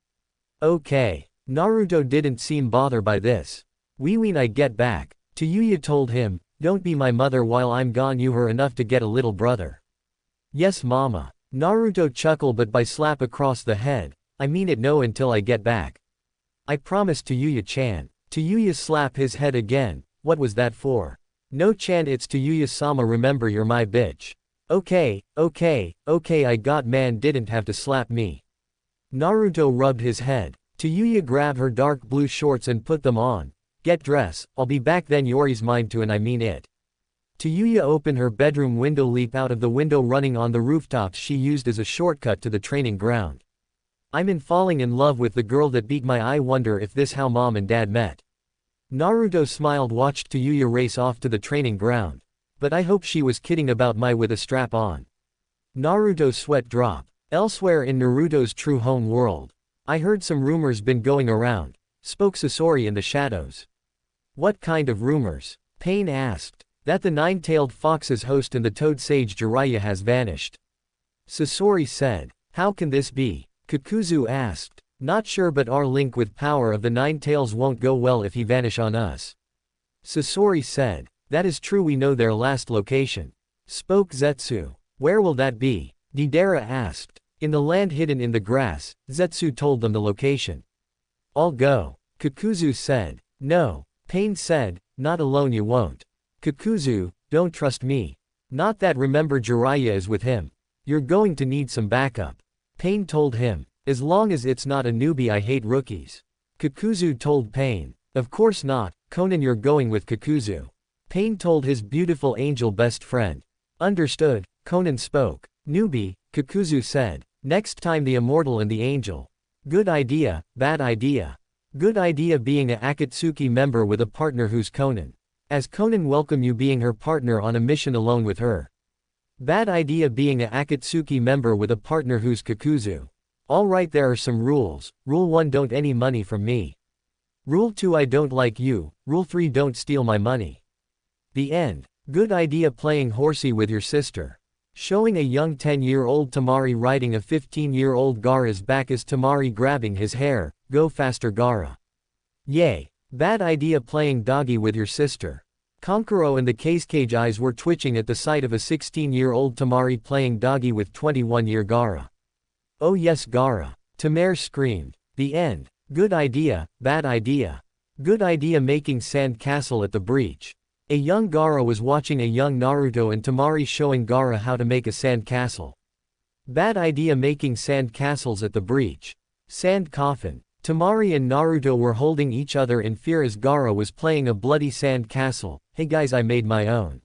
"Okay." Naruto didn't seem bothered by this. When I get back," Tayuya told him, "don't be my mother while I'm gone, you were enough to get a little brother." "Yes mama." Naruto chuckled, but by slap across the head. "I mean it, no, until I get back. I promise Tayuya-chan." Tayuya slapped his head again. "What was that for?" "No-chan, it's Tayuya-sama, remember you're my bitch." Okay, I got, man didn't have to slap me." Naruto rubbed his head. Tayuya grabbed her dark blue shorts and put them on. "Get dressed, I'll be back then, Yori's mine too, and I mean it." Tayuya opened her bedroom window, leap out of the window running on the rooftops she used as a shortcut to the training ground. "I'm in falling in love with the girl that beat my eye, wonder if this how mom and dad met." Naruto smiled, watched Tayuya race off to the training ground. "But I hope she was kidding about my with a strap on." Naruto's sweat dropped. Elsewhere in Naruto's true home world. "I heard some rumors been going around," spoke Sasori in the shadows. "What kind of rumors?" Pain asked. "That the nine-tailed fox's host and the toad sage Jiraiya has vanished." Sasori said. "How can this be?" Kakuzu asked. "Not sure, but our link with power of the nine tails won't go well if he vanish on us." Sasori said. "That is true, we know their last location," spoke Zetsu. "Where will that be?" Deidara asked. "In the land hidden in the grass," Zetsu told them the location. "I'll go," Kakuzu said. "No," Pain said, "not alone you won't." Kakuzu, "Don't trust me." "Not that, remember Jiraiya is with him. You're going to need some backup." Pain told him. "As long as it's not a newbie, I hate rookies." Kakuzu told Pain. "Of course not, Conan, you're going with Kakuzu." Pain told his beautiful angel best friend. "Understood," Conan spoke. "Newbie," Kakuzu said. "Next time the immortal and the angel." "Good idea, bad idea." "Good idea being a Akatsuki member with a partner who's Conan. As Conan welcome you being her partner on a mission alone with her. Bad idea being a Akatsuki member with a partner who's Kakuzu. Alright, there are some rules. Rule 1, don't any money from me. Rule 2, I don't like you. Rule 3, don't steal my money." The end. Good idea playing horsey with your sister. Showing a young 10-year-old Tamari riding a 15-year-old Gaara's back as Tamari grabbing his hair. "Go faster Gaara." Yay. Bad idea playing doggy with your sister. Kankuro and the Cage eyes were twitching at the sight of a 16-year-old Tamari playing doggy with 21-year Gaara. "Oh yes Gaara." Tamare screamed. The end. Good idea, bad idea. Good idea making sand castle at the breach. A young Gaara was watching a young Naruto and Tamari showing Gaara how to make a sand castle. Bad idea making sand castles at the breach. Sand coffin. Tamari and Naruto were holding each other in fear as Gaara was playing a bloody sand castle. "Hey guys, I made my own."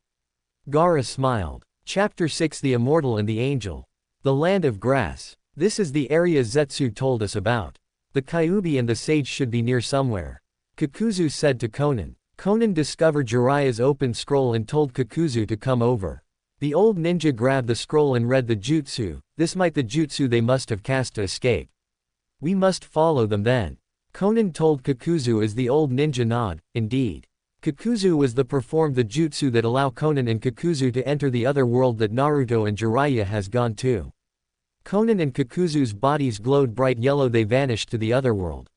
Gaara smiled. Chapter 6, The Immortal and the Angel. The Land of Grass. This is the area Zetsu told us about. The Kyuubi and the sage should be near somewhere. Kakuzu said to Conan. Conan discovered Jiraiya's open scroll and told Kakuzu to come over. The old ninja grabbed the scroll and read the jutsu. This might the jutsu they must have cast to escape. We must follow them then. Conan told Kakuzu as the old ninja nod, indeed. Kakuzu was the performed the jutsu that allow Conan and Kakuzu to enter the other world that Naruto and Jiraiya has gone to. Conan and Kakuzu's bodies glowed bright yellow, they vanished to the other world.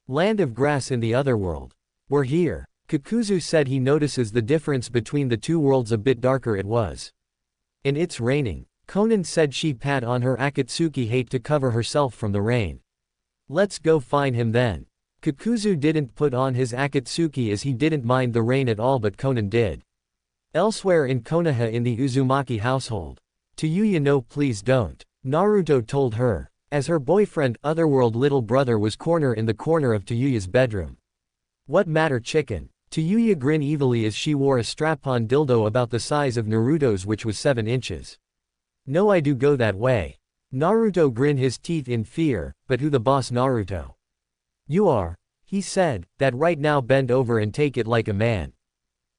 Land of grass in the other world. We're here. Kakuzu said he notices the difference between the two worlds, a bit darker it was. And it's raining. Conan said she pat on her Akatsuki hate to cover herself from the rain. Let's go find him then. Kakuzu didn't put on his Akatsuki as he didn't mind the rain at all, but Conan did. Elsewhere in Konoha in the Uzumaki household. Tayuya, no please don't. Naruto told her. As her boyfriend, otherworld little brother was in the corner of Tayuya's bedroom. What matter chicken? Tayuya grinned evilly as she wore a strap-on dildo about the size of Naruto's, which was 7 inches. No, I do go that way. Naruto grinned his teeth in fear, but who the boss, Naruto? You are, he said, that right now bend over and take it like a man.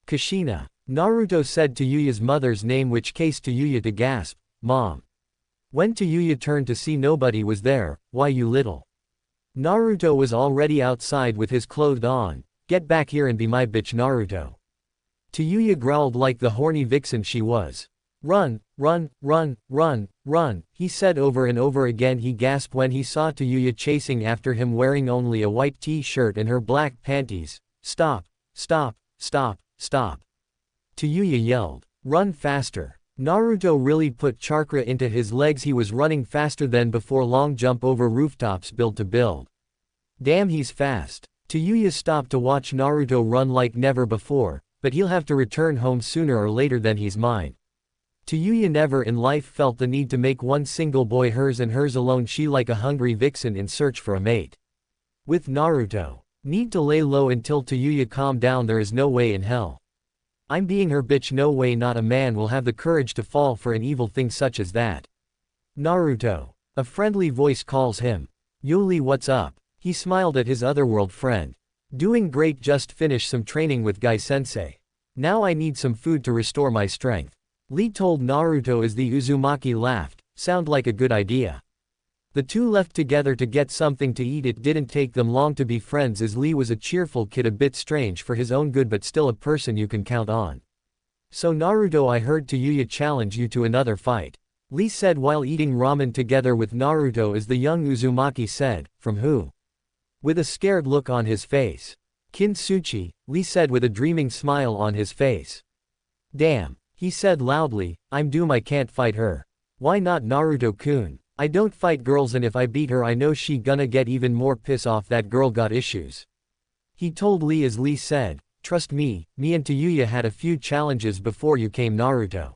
Kushina. Naruto said Tayuya's mother's name, which caused Tayuya to gasp, Mom. When Tayuya turned to see nobody was there. Why you little? Naruto was already outside with his clothes on. Get back here and be my bitch, Naruto. Tayuya growled like the horny vixen she was. Run, run, run, run, run, he said over and over again. He gasped when he saw Tayuya chasing after him wearing only a white t-shirt and her black panties. Stop, stop, stop, stop. Tayuya yelled. Run faster. Naruto really put chakra into his legs. He was running faster than before. Long jump over rooftops, build to build. Damn, he's fast. Tayuya stopped to watch Naruto run like never before, but he'll have to return home sooner or later, then he's mine. Tayuya never in life felt the need to make one single boy hers and hers alone, she like a hungry vixen in search for a mate. With Naruto. Need to lay low until Tayuya calm down, there is no way in hell. I'm being her bitch, no way, not a man will have the courage to fall for an evil thing such as that. Naruto. A friendly voice calls him. Yuli, what's up? He smiled at his otherworld friend. Doing great, just finished some training with Gai-sensei. Now I need some food to restore my strength. Lee told Naruto as the Uzumaki laughed. Sound like a good idea. The two left together to get something to eat. It didn't take them long to be friends as Lee was a cheerful kid, a bit strange for his own good but still a person you can count on. So Naruto, I heard Tayuya challenge you to another fight. Lee said while eating ramen together with Naruto as the young Uzumaki said, from who? With a scared look on his face. Kintsuchi, Lee said with a dreaming smile on his face. Damn, he said loudly, I'm doomed, I can't fight her. Why not, Naruto-kun? I don't fight girls, and if I beat her I know she gonna get even more piss off. That girl got issues. He told Lee as Lee said, trust me, me and Tayuya had a few challenges before you came, Naruto.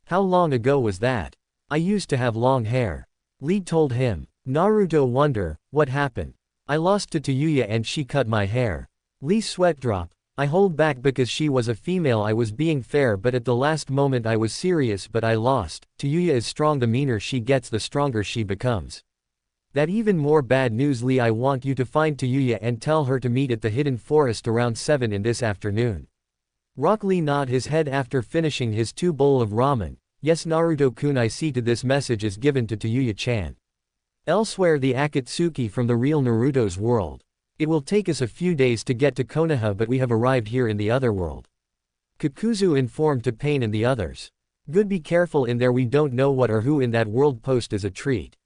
How long ago was that? I used to have long hair. Lee told him. Naruto wonder, what happened? I lost to Tayuya and she cut my hair. Lee's sweat dropped. I hold back because she was a female. I was being fair, but at the last moment I was serious, but I lost. Tayuya is strong, the meaner she gets the stronger she becomes. That even more bad news, Lee, I want you to find Tayuya and tell her to meet at the hidden forest around 7 in this afternoon. Rock Lee nodded his head after finishing his 2 bowl of ramen. Yes, Naruto-kun, I see to this message is given to Tayuya-chan. Elsewhere, the Akatsuki from the real Naruto's world. It will take us a few days to get to Konoha, but we have arrived here in the other world. Kakuzu informed to Pain and the others. Good, be careful in there, we don't know what or who in that world post as a treat.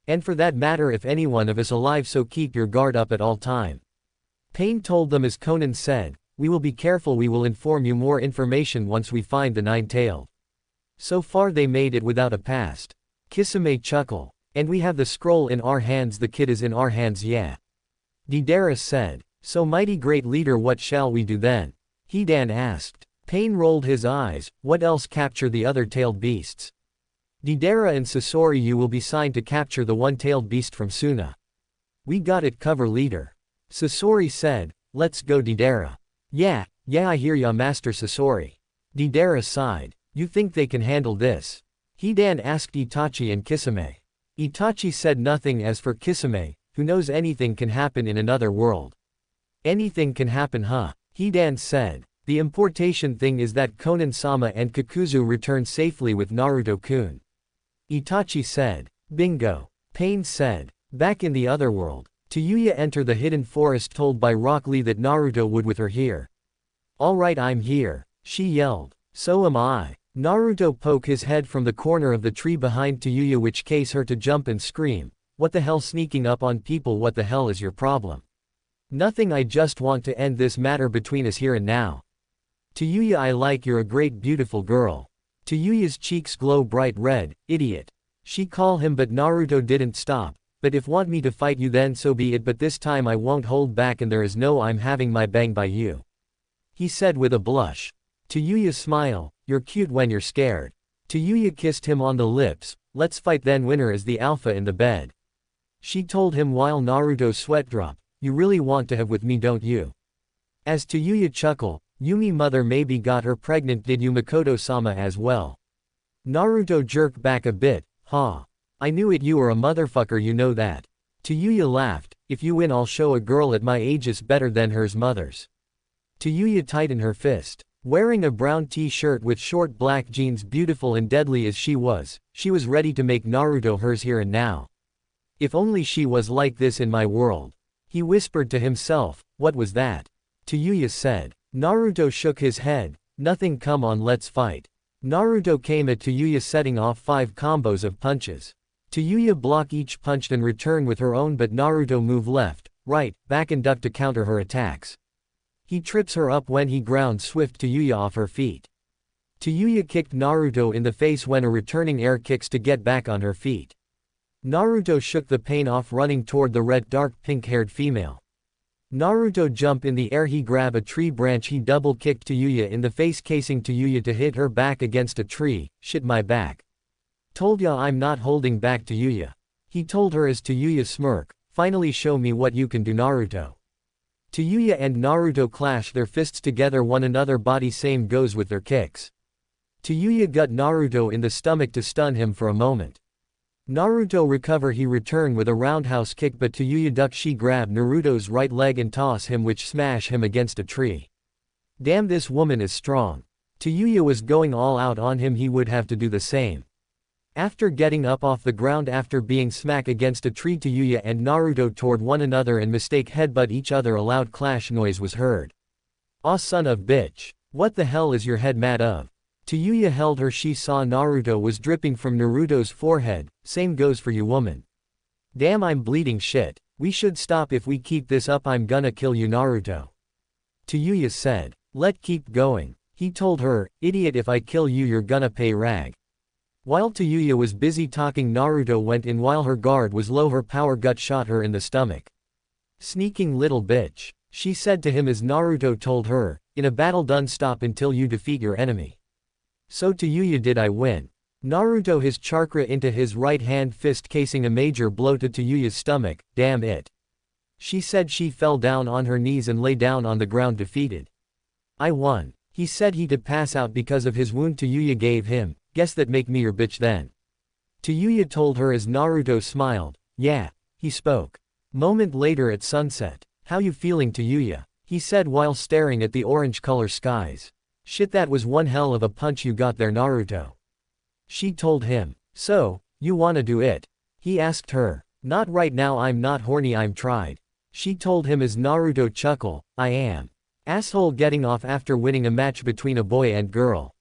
And for that matter if any one of us alive, so keep your guard up at all time. Pain told them as Conan said, we will be careful, we will inform you more information once we find the 9-tailed. So far they made it without a past. Kisame chuckle. And we have the scroll in our hands, the kid is in our hands, yeah. Deidara said. So mighty great leader, what shall we do then? Hidan asked. Pain rolled his eyes, what else? Capture the other tailed beasts. Deidara and Sasori, you will be signed to capture the one-tailed beast from Suna. We got it, cover leader. Sasori said, let's go, Deidara. Yeah, I hear ya, Master Sasori. Deidara sighed. You think they can handle this? Hidan asked Itachi and Kisame. Itachi said nothing. As for Kisame, who knows, anything can happen in another world. Anything can happen, huh? Hidan said. The importation thing is that Konan-sama and Kakuzu return safely with Naruto-kun. Itachi said. Bingo. Pain said. Back in the other world, Tayuya entered the hidden forest told by Rock Lee that Naruto would with her here. Alright, I'm here, she yelled. So am I. Naruto poked his head from the corner of the tree behind Tayuya, which caused her to jump and scream. What the hell, sneaking up on people? What the hell is your problem? Nothing, I just want to end this matter between us here and now. Tayuya, I like, you're a great beautiful girl. Tayuya's cheeks glow bright red. Idiot. She called him, but Naruto didn't stop. But if want me to fight you, then so be it, but this time I won't hold back, and there is no I'm having my bang by you, he said with a blush. Tayuya smile. You're cute when you're scared. Tayuya kissed him on the lips. Let's fight then, winner is the alpha in the bed, she told him while Naruto sweat dropped. You really want to have with me, don't you? As Tayuya chuckled, Yumi mother maybe got her pregnant, did you Mikoto-sama as well? Naruto jerked back a bit. Ha. I knew it, you are a motherfucker, you know that. Tayuya laughed. If you win I'll show a girl at my age is better than hers mother's. Tayuya tightened her fist. Wearing a brown t-shirt with short black jeans, beautiful and deadly as she was ready to make Naruto hers here and now. If only she was like this in my world. He whispered to himself. What was that? Tayuya said. Naruto shook his head. Nothing, come on, let's fight. Naruto came at Tayuya, setting off 5 combos of punches. Tayuya blocked each punch and returned with her own, but Naruto moved left, right, back and ducked to counter her attacks. He trips her up when he ground swift Tayuya off her feet. Tayuya kicked Naruto in the face when a returning air kicks to get back on her feet. Naruto shook the pain off, running toward the red dark pink-haired female. Naruto jumped in the air, he grabbed a tree branch, he double kicked Tayuya in the face, casing Tayuya to hit her back against a tree. Shit, my back. Told ya I'm not holding back, Tayuya, he told her as Tayuya smirked. Finally show me what you can do, Naruto. Tayuya and Naruto clash their fists together one another body, same goes with their kicks. Tayuya got Naruto in the stomach to stun him for a moment. Naruto recover, he returned with a roundhouse kick, but Tayuya ducked, she grabbed Naruto's right leg and toss him, which smash him against a tree. Damn, this woman is strong. Tayuya was going all out on him, he would have to do the same. After getting up off the ground after being smacked against a tree, Tayuya and Naruto toward one another and mistake headbutt each other. A loud clash noise was heard. Aw, son of bitch. What the hell is your head mad of? Tayuya held her, she saw Naruto was dripping from Naruto's forehead. Same goes for you, woman. Damn, I'm bleeding, shit. We should stop, if we keep this up I'm gonna kill you, Naruto. Tayuya said. Let keep going, he told her. Idiot, if I kill you you're gonna pay rag. While Tayuya was busy talking, Naruto went in while her guard was low, her power gut shot her in the stomach. Sneaking little bitch, she said to him as Naruto told her. In a battle done stop until you defeat your enemy. So Tayuya, did I win? Naruto his chakra into his right hand fist, casing a major blow to Tayuya's stomach. Damn it. She said. She fell down on her knees and lay down on the ground defeated. I won. He said he to pass out because of his wound Tayuya gave him. Guess that make me your bitch then. Tayuya told her as Naruto smiled. Yeah, he spoke. Moment later at sunset. How you feeling, Tayuya? He said while staring at the orange color skies. Shit, that was one hell of a punch you got there, Naruto. She told him. So, you wanna do it? He asked her. Not right now, I'm not horny, I'm tried. She told him as Naruto chuckled. I am. Asshole, getting off after winning a match between a boy and girl.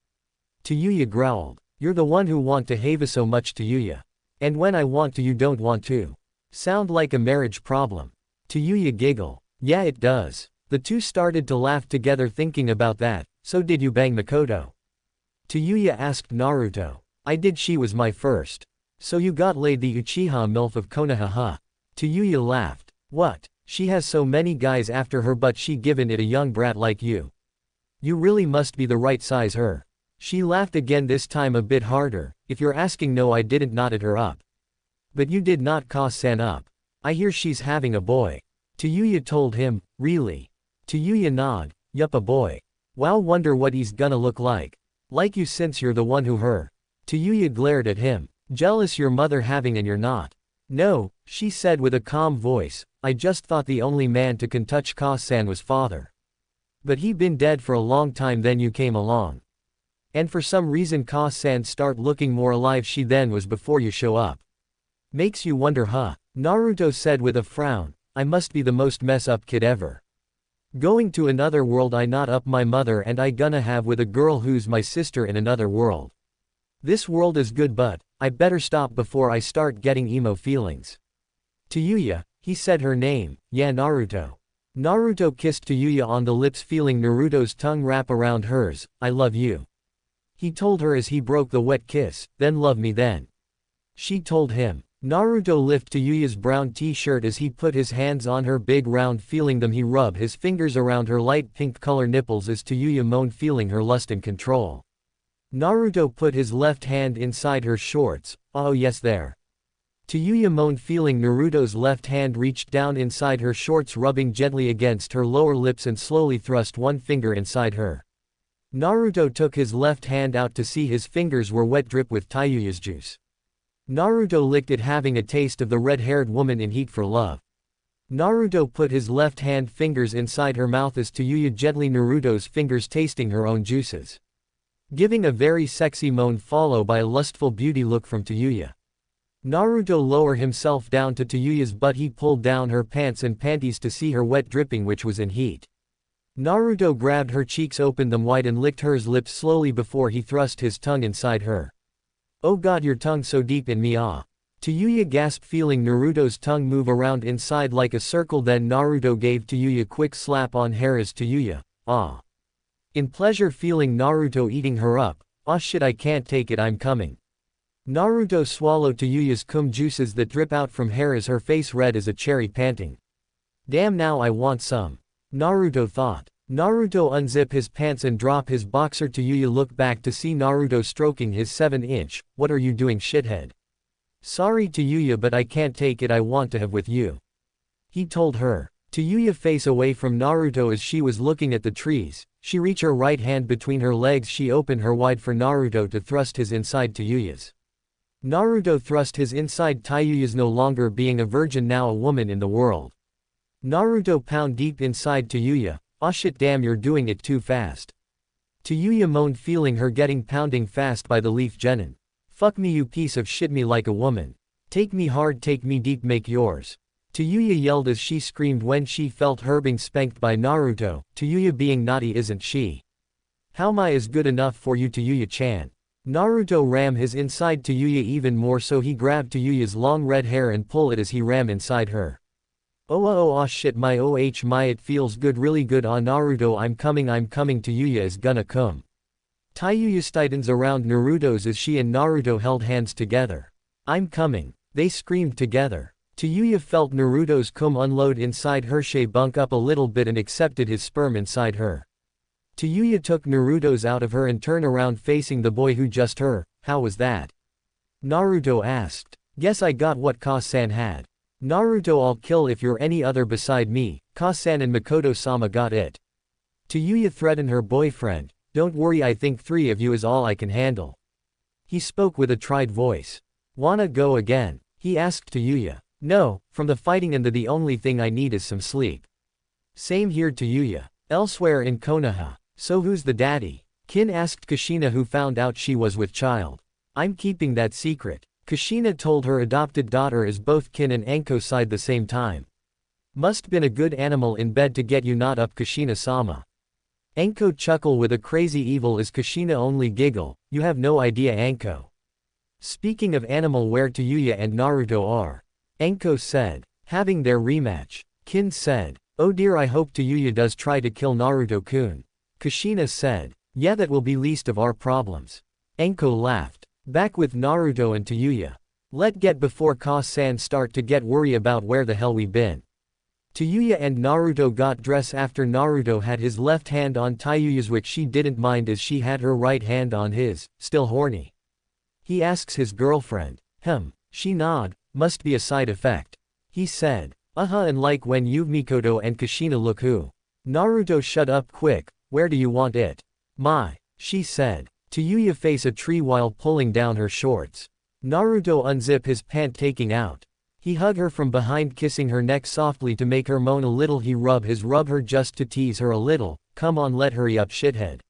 Tayuya growled. You're the one who want to have so much, Tayuya. And when I want to you don't want to. Sound like a marriage problem. Tayuya giggled. Yeah, it does. The two started to laugh together thinking about that. So did you bang Mikoto? Tayuya asked Naruto. I did, she was my first. So you got laid, the Uchiha MILF of Konoha, huh? Tayuya laughed. What? She has so many guys after her, but she given it a young brat like you. You really must be the right size her. She laughed again, this time a bit harder. If you're asking, no, I didn't, knotted her up. But you did not Ka-san up. I hear she's having a boy. Tayuya told him. Really? Tayuya nod. Yup, a boy. Wow, wonder what he's gonna look like. Like you, since you're the one who her. Tayuya glared at him. Jealous your mother having and you're not. No, she said with a calm voice. I just thought the only man to can touch Ka-san was father. But he been dead for a long time then you came along. And for some reason Ka-san start looking more alive she than was before you show up. Makes you wonder huh? Naruto said with a frown, I must be the most mess up kid ever. Going to another world I not up my mother and I gonna have with a girl who's my sister in another world. This world is good but, I better stop before I start getting emo feelings. Tayuya, he said her name, yeah Naruto. Naruto kissed Tayuya on the lips feeling Naruto's tongue wrap around hers, I love you. He told her as he broke the wet kiss, then love me then. She told him. Naruto lifted Tayuya's brown t-shirt as he put his hands on her big round feeling them he rubbed his fingers around her light pink color nipples as Tayuya moaned feeling her lust and control. Naruto put his left hand inside her shorts, oh yes there. Tayuya moaned feeling Naruto's left hand reached down inside her shorts rubbing gently against her lower lips and slowly thrust one finger inside her. Naruto took his left hand out to see his fingers were wet drip with Tayuya's juice. Naruto licked it having a taste of the red-haired woman in heat for love. Naruto put his left hand fingers inside her mouth as Tayuya gently Naruto's fingers tasting her own juices. Giving a very sexy moan followed by a lustful beauty look from Tayuya. Naruto lowered himself down to Tayuya's butt he pulled down her pants and panties to see her wet dripping which was in heat. Naruto grabbed her cheeks opened them wide and licked hers lips slowly before he thrust his tongue inside her. Oh god your tongue so deep in me ah. Tayuya gasped feeling Naruto's tongue move around inside like a circle then Naruto gave Tayuya quick slap on hair as Tayuya, ah. In pleasure feeling Naruto eating her up, ah shit I can't take it I'm coming. Naruto swallowed Tayuya's cum juices that drip out from hair as her face red as a cherry panting. Damn now I want some. Naruto thought. Naruto unzip his pants and drop his boxer Tayuya looked back to see Naruto stroking his 7-inch, what are you doing shithead? Sorry Tayuya but I can't take it I want to have with you. He told her. Tayuya face away from Naruto as she was looking at the trees, she reached her right hand between her legs she opened her wide for Naruto to thrust his inside Tayuya's. Naruto thrust his inside Tayuya's no longer being a virgin now a woman in the world. Naruto pound deep inside Tayuya, aw shit damn you're doing it too fast. Tayuya moaned feeling her getting pounding fast by the leaf genin. Fuck me you piece of shit me like a woman. Take me hard take me deep make yours. Tayuya yelled as she screamed when she felt her being spanked by Naruto, Tayuya being naughty isn't she? How my is good enough for you Tayuya-chan. Naruto ram his inside Tayuya even more so he grabbed Tayuya's long red hair and pull it as he ram inside her. Oh shit my my it feels good really good ah Naruto I'm coming Tayuya is gonna come. Tayuya tightens around Naruto's as she and Naruto held hands together. I'm coming. They screamed together. Tayuya felt Naruto's cum unload inside her she bunk up a little bit and accepted his sperm inside her. Tayuya took Naruto's out of her and turned around facing the boy who just her, how was that? Naruto asked. Guess I got what Ka-san had. Naruto I'll kill if you're any other beside me, Ka-san and Mikoto-sama got it. Tayuya threatened her boyfriend, don't worry I think 3 of you is all I can handle. He spoke with a tried voice. Wanna go again? He asked Tayuya. No, from the fighting and the only thing I need is some sleep. Same here Tayuya. Elsewhere in Konoha. So who's the daddy? Kin asked Kushina who found out she was with child. I'm keeping that secret. Kushina told her adopted daughter is both Kin and Anko side the same time. Must been a good animal in bed to get you not up Kushina-sama. Anko chuckle with a crazy evil as Kushina only giggle, you have no idea Anko. Speaking of animal where Tayuya and Naruto are. Anko said. Having their rematch. Kin said. Oh dear I hope Tayuya does try to kill Naruto-kun. Kushina said. Yeah that will be least of our problems. Anko laughed. Back with Naruto and Tayuya. Let get before Ka-san start to get worry about where the hell we been. Tayuya and Naruto got dress after Naruto had his left hand on Tayuya's which she didn't mind as she had her right hand on his, still horny. He asks his girlfriend. She nod, must be a side effect. He said. And like when you Mikoto and Kushina look who. Naruto shut up quick, where do you want it? My. She said. Tayuya face a tree while pulling down her shorts. Naruto unzip his pant taking out. He hug her from behind kissing her neck softly to make her moan a little he rub her just to tease her a little, come on, let hurry up, shithead.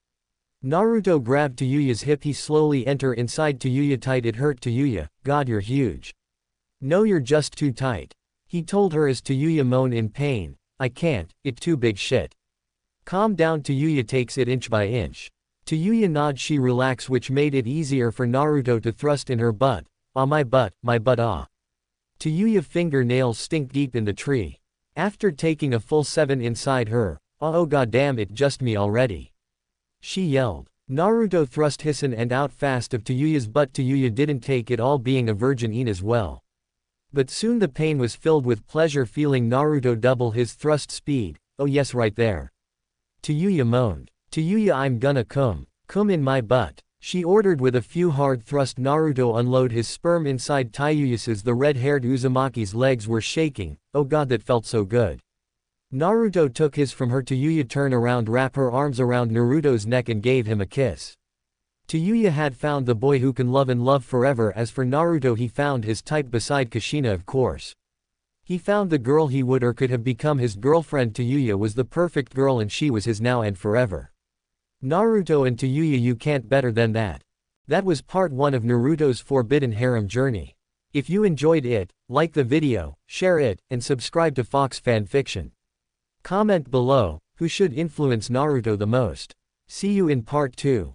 Naruto grabbed Tayuya's hip. He slowly enter inside Tayuya tight. It hurt Tayuya, God you're huge. No, you're just too tight. He told her as Tayuya moaned in pain. I can't, it too big shit. Calm down. Tayuya takes it inch by inch. Tayuya nods. She relaxed, which made it easier for Naruto to thrust in her butt. Ah, my butt ah. Tayuya fingernails stink deep in the tree. After taking a full 7 inside her, oh goddamn, it just me already. She yelled. Naruto thrust hissing and out fast of Tayuya's butt. Tayuya didn't take it all, being a virgin as well. But soon the pain was filled with pleasure, feeling Naruto double his thrust speed. Oh yes, right there. Tayuya moaned. Tayuya, I'm gonna come in my butt. She ordered with a few hard thrusts. Naruto unload his sperm inside Tayuya's. The red-haired Uzumaki's legs were shaking. Oh god, that felt so good. Naruto took his from her. Tayuya turned around, wrapped her arms around Naruto's neck and gave him a kiss. Tayuya had found the boy who can love and love forever. As for Naruto, he found his type beside Kushina, of course. He found the girl he would or could have become his girlfriend. Tayuya was the perfect girl and she was his now and forever. Naruto and Tayuya, you can't better than that. That was part 1 of Naruto's Forbidden Harem journey. If you enjoyed it, like the video, share it, and subscribe to Fox Fanfiction. Comment below, who should influence Naruto the most. See you in part 2.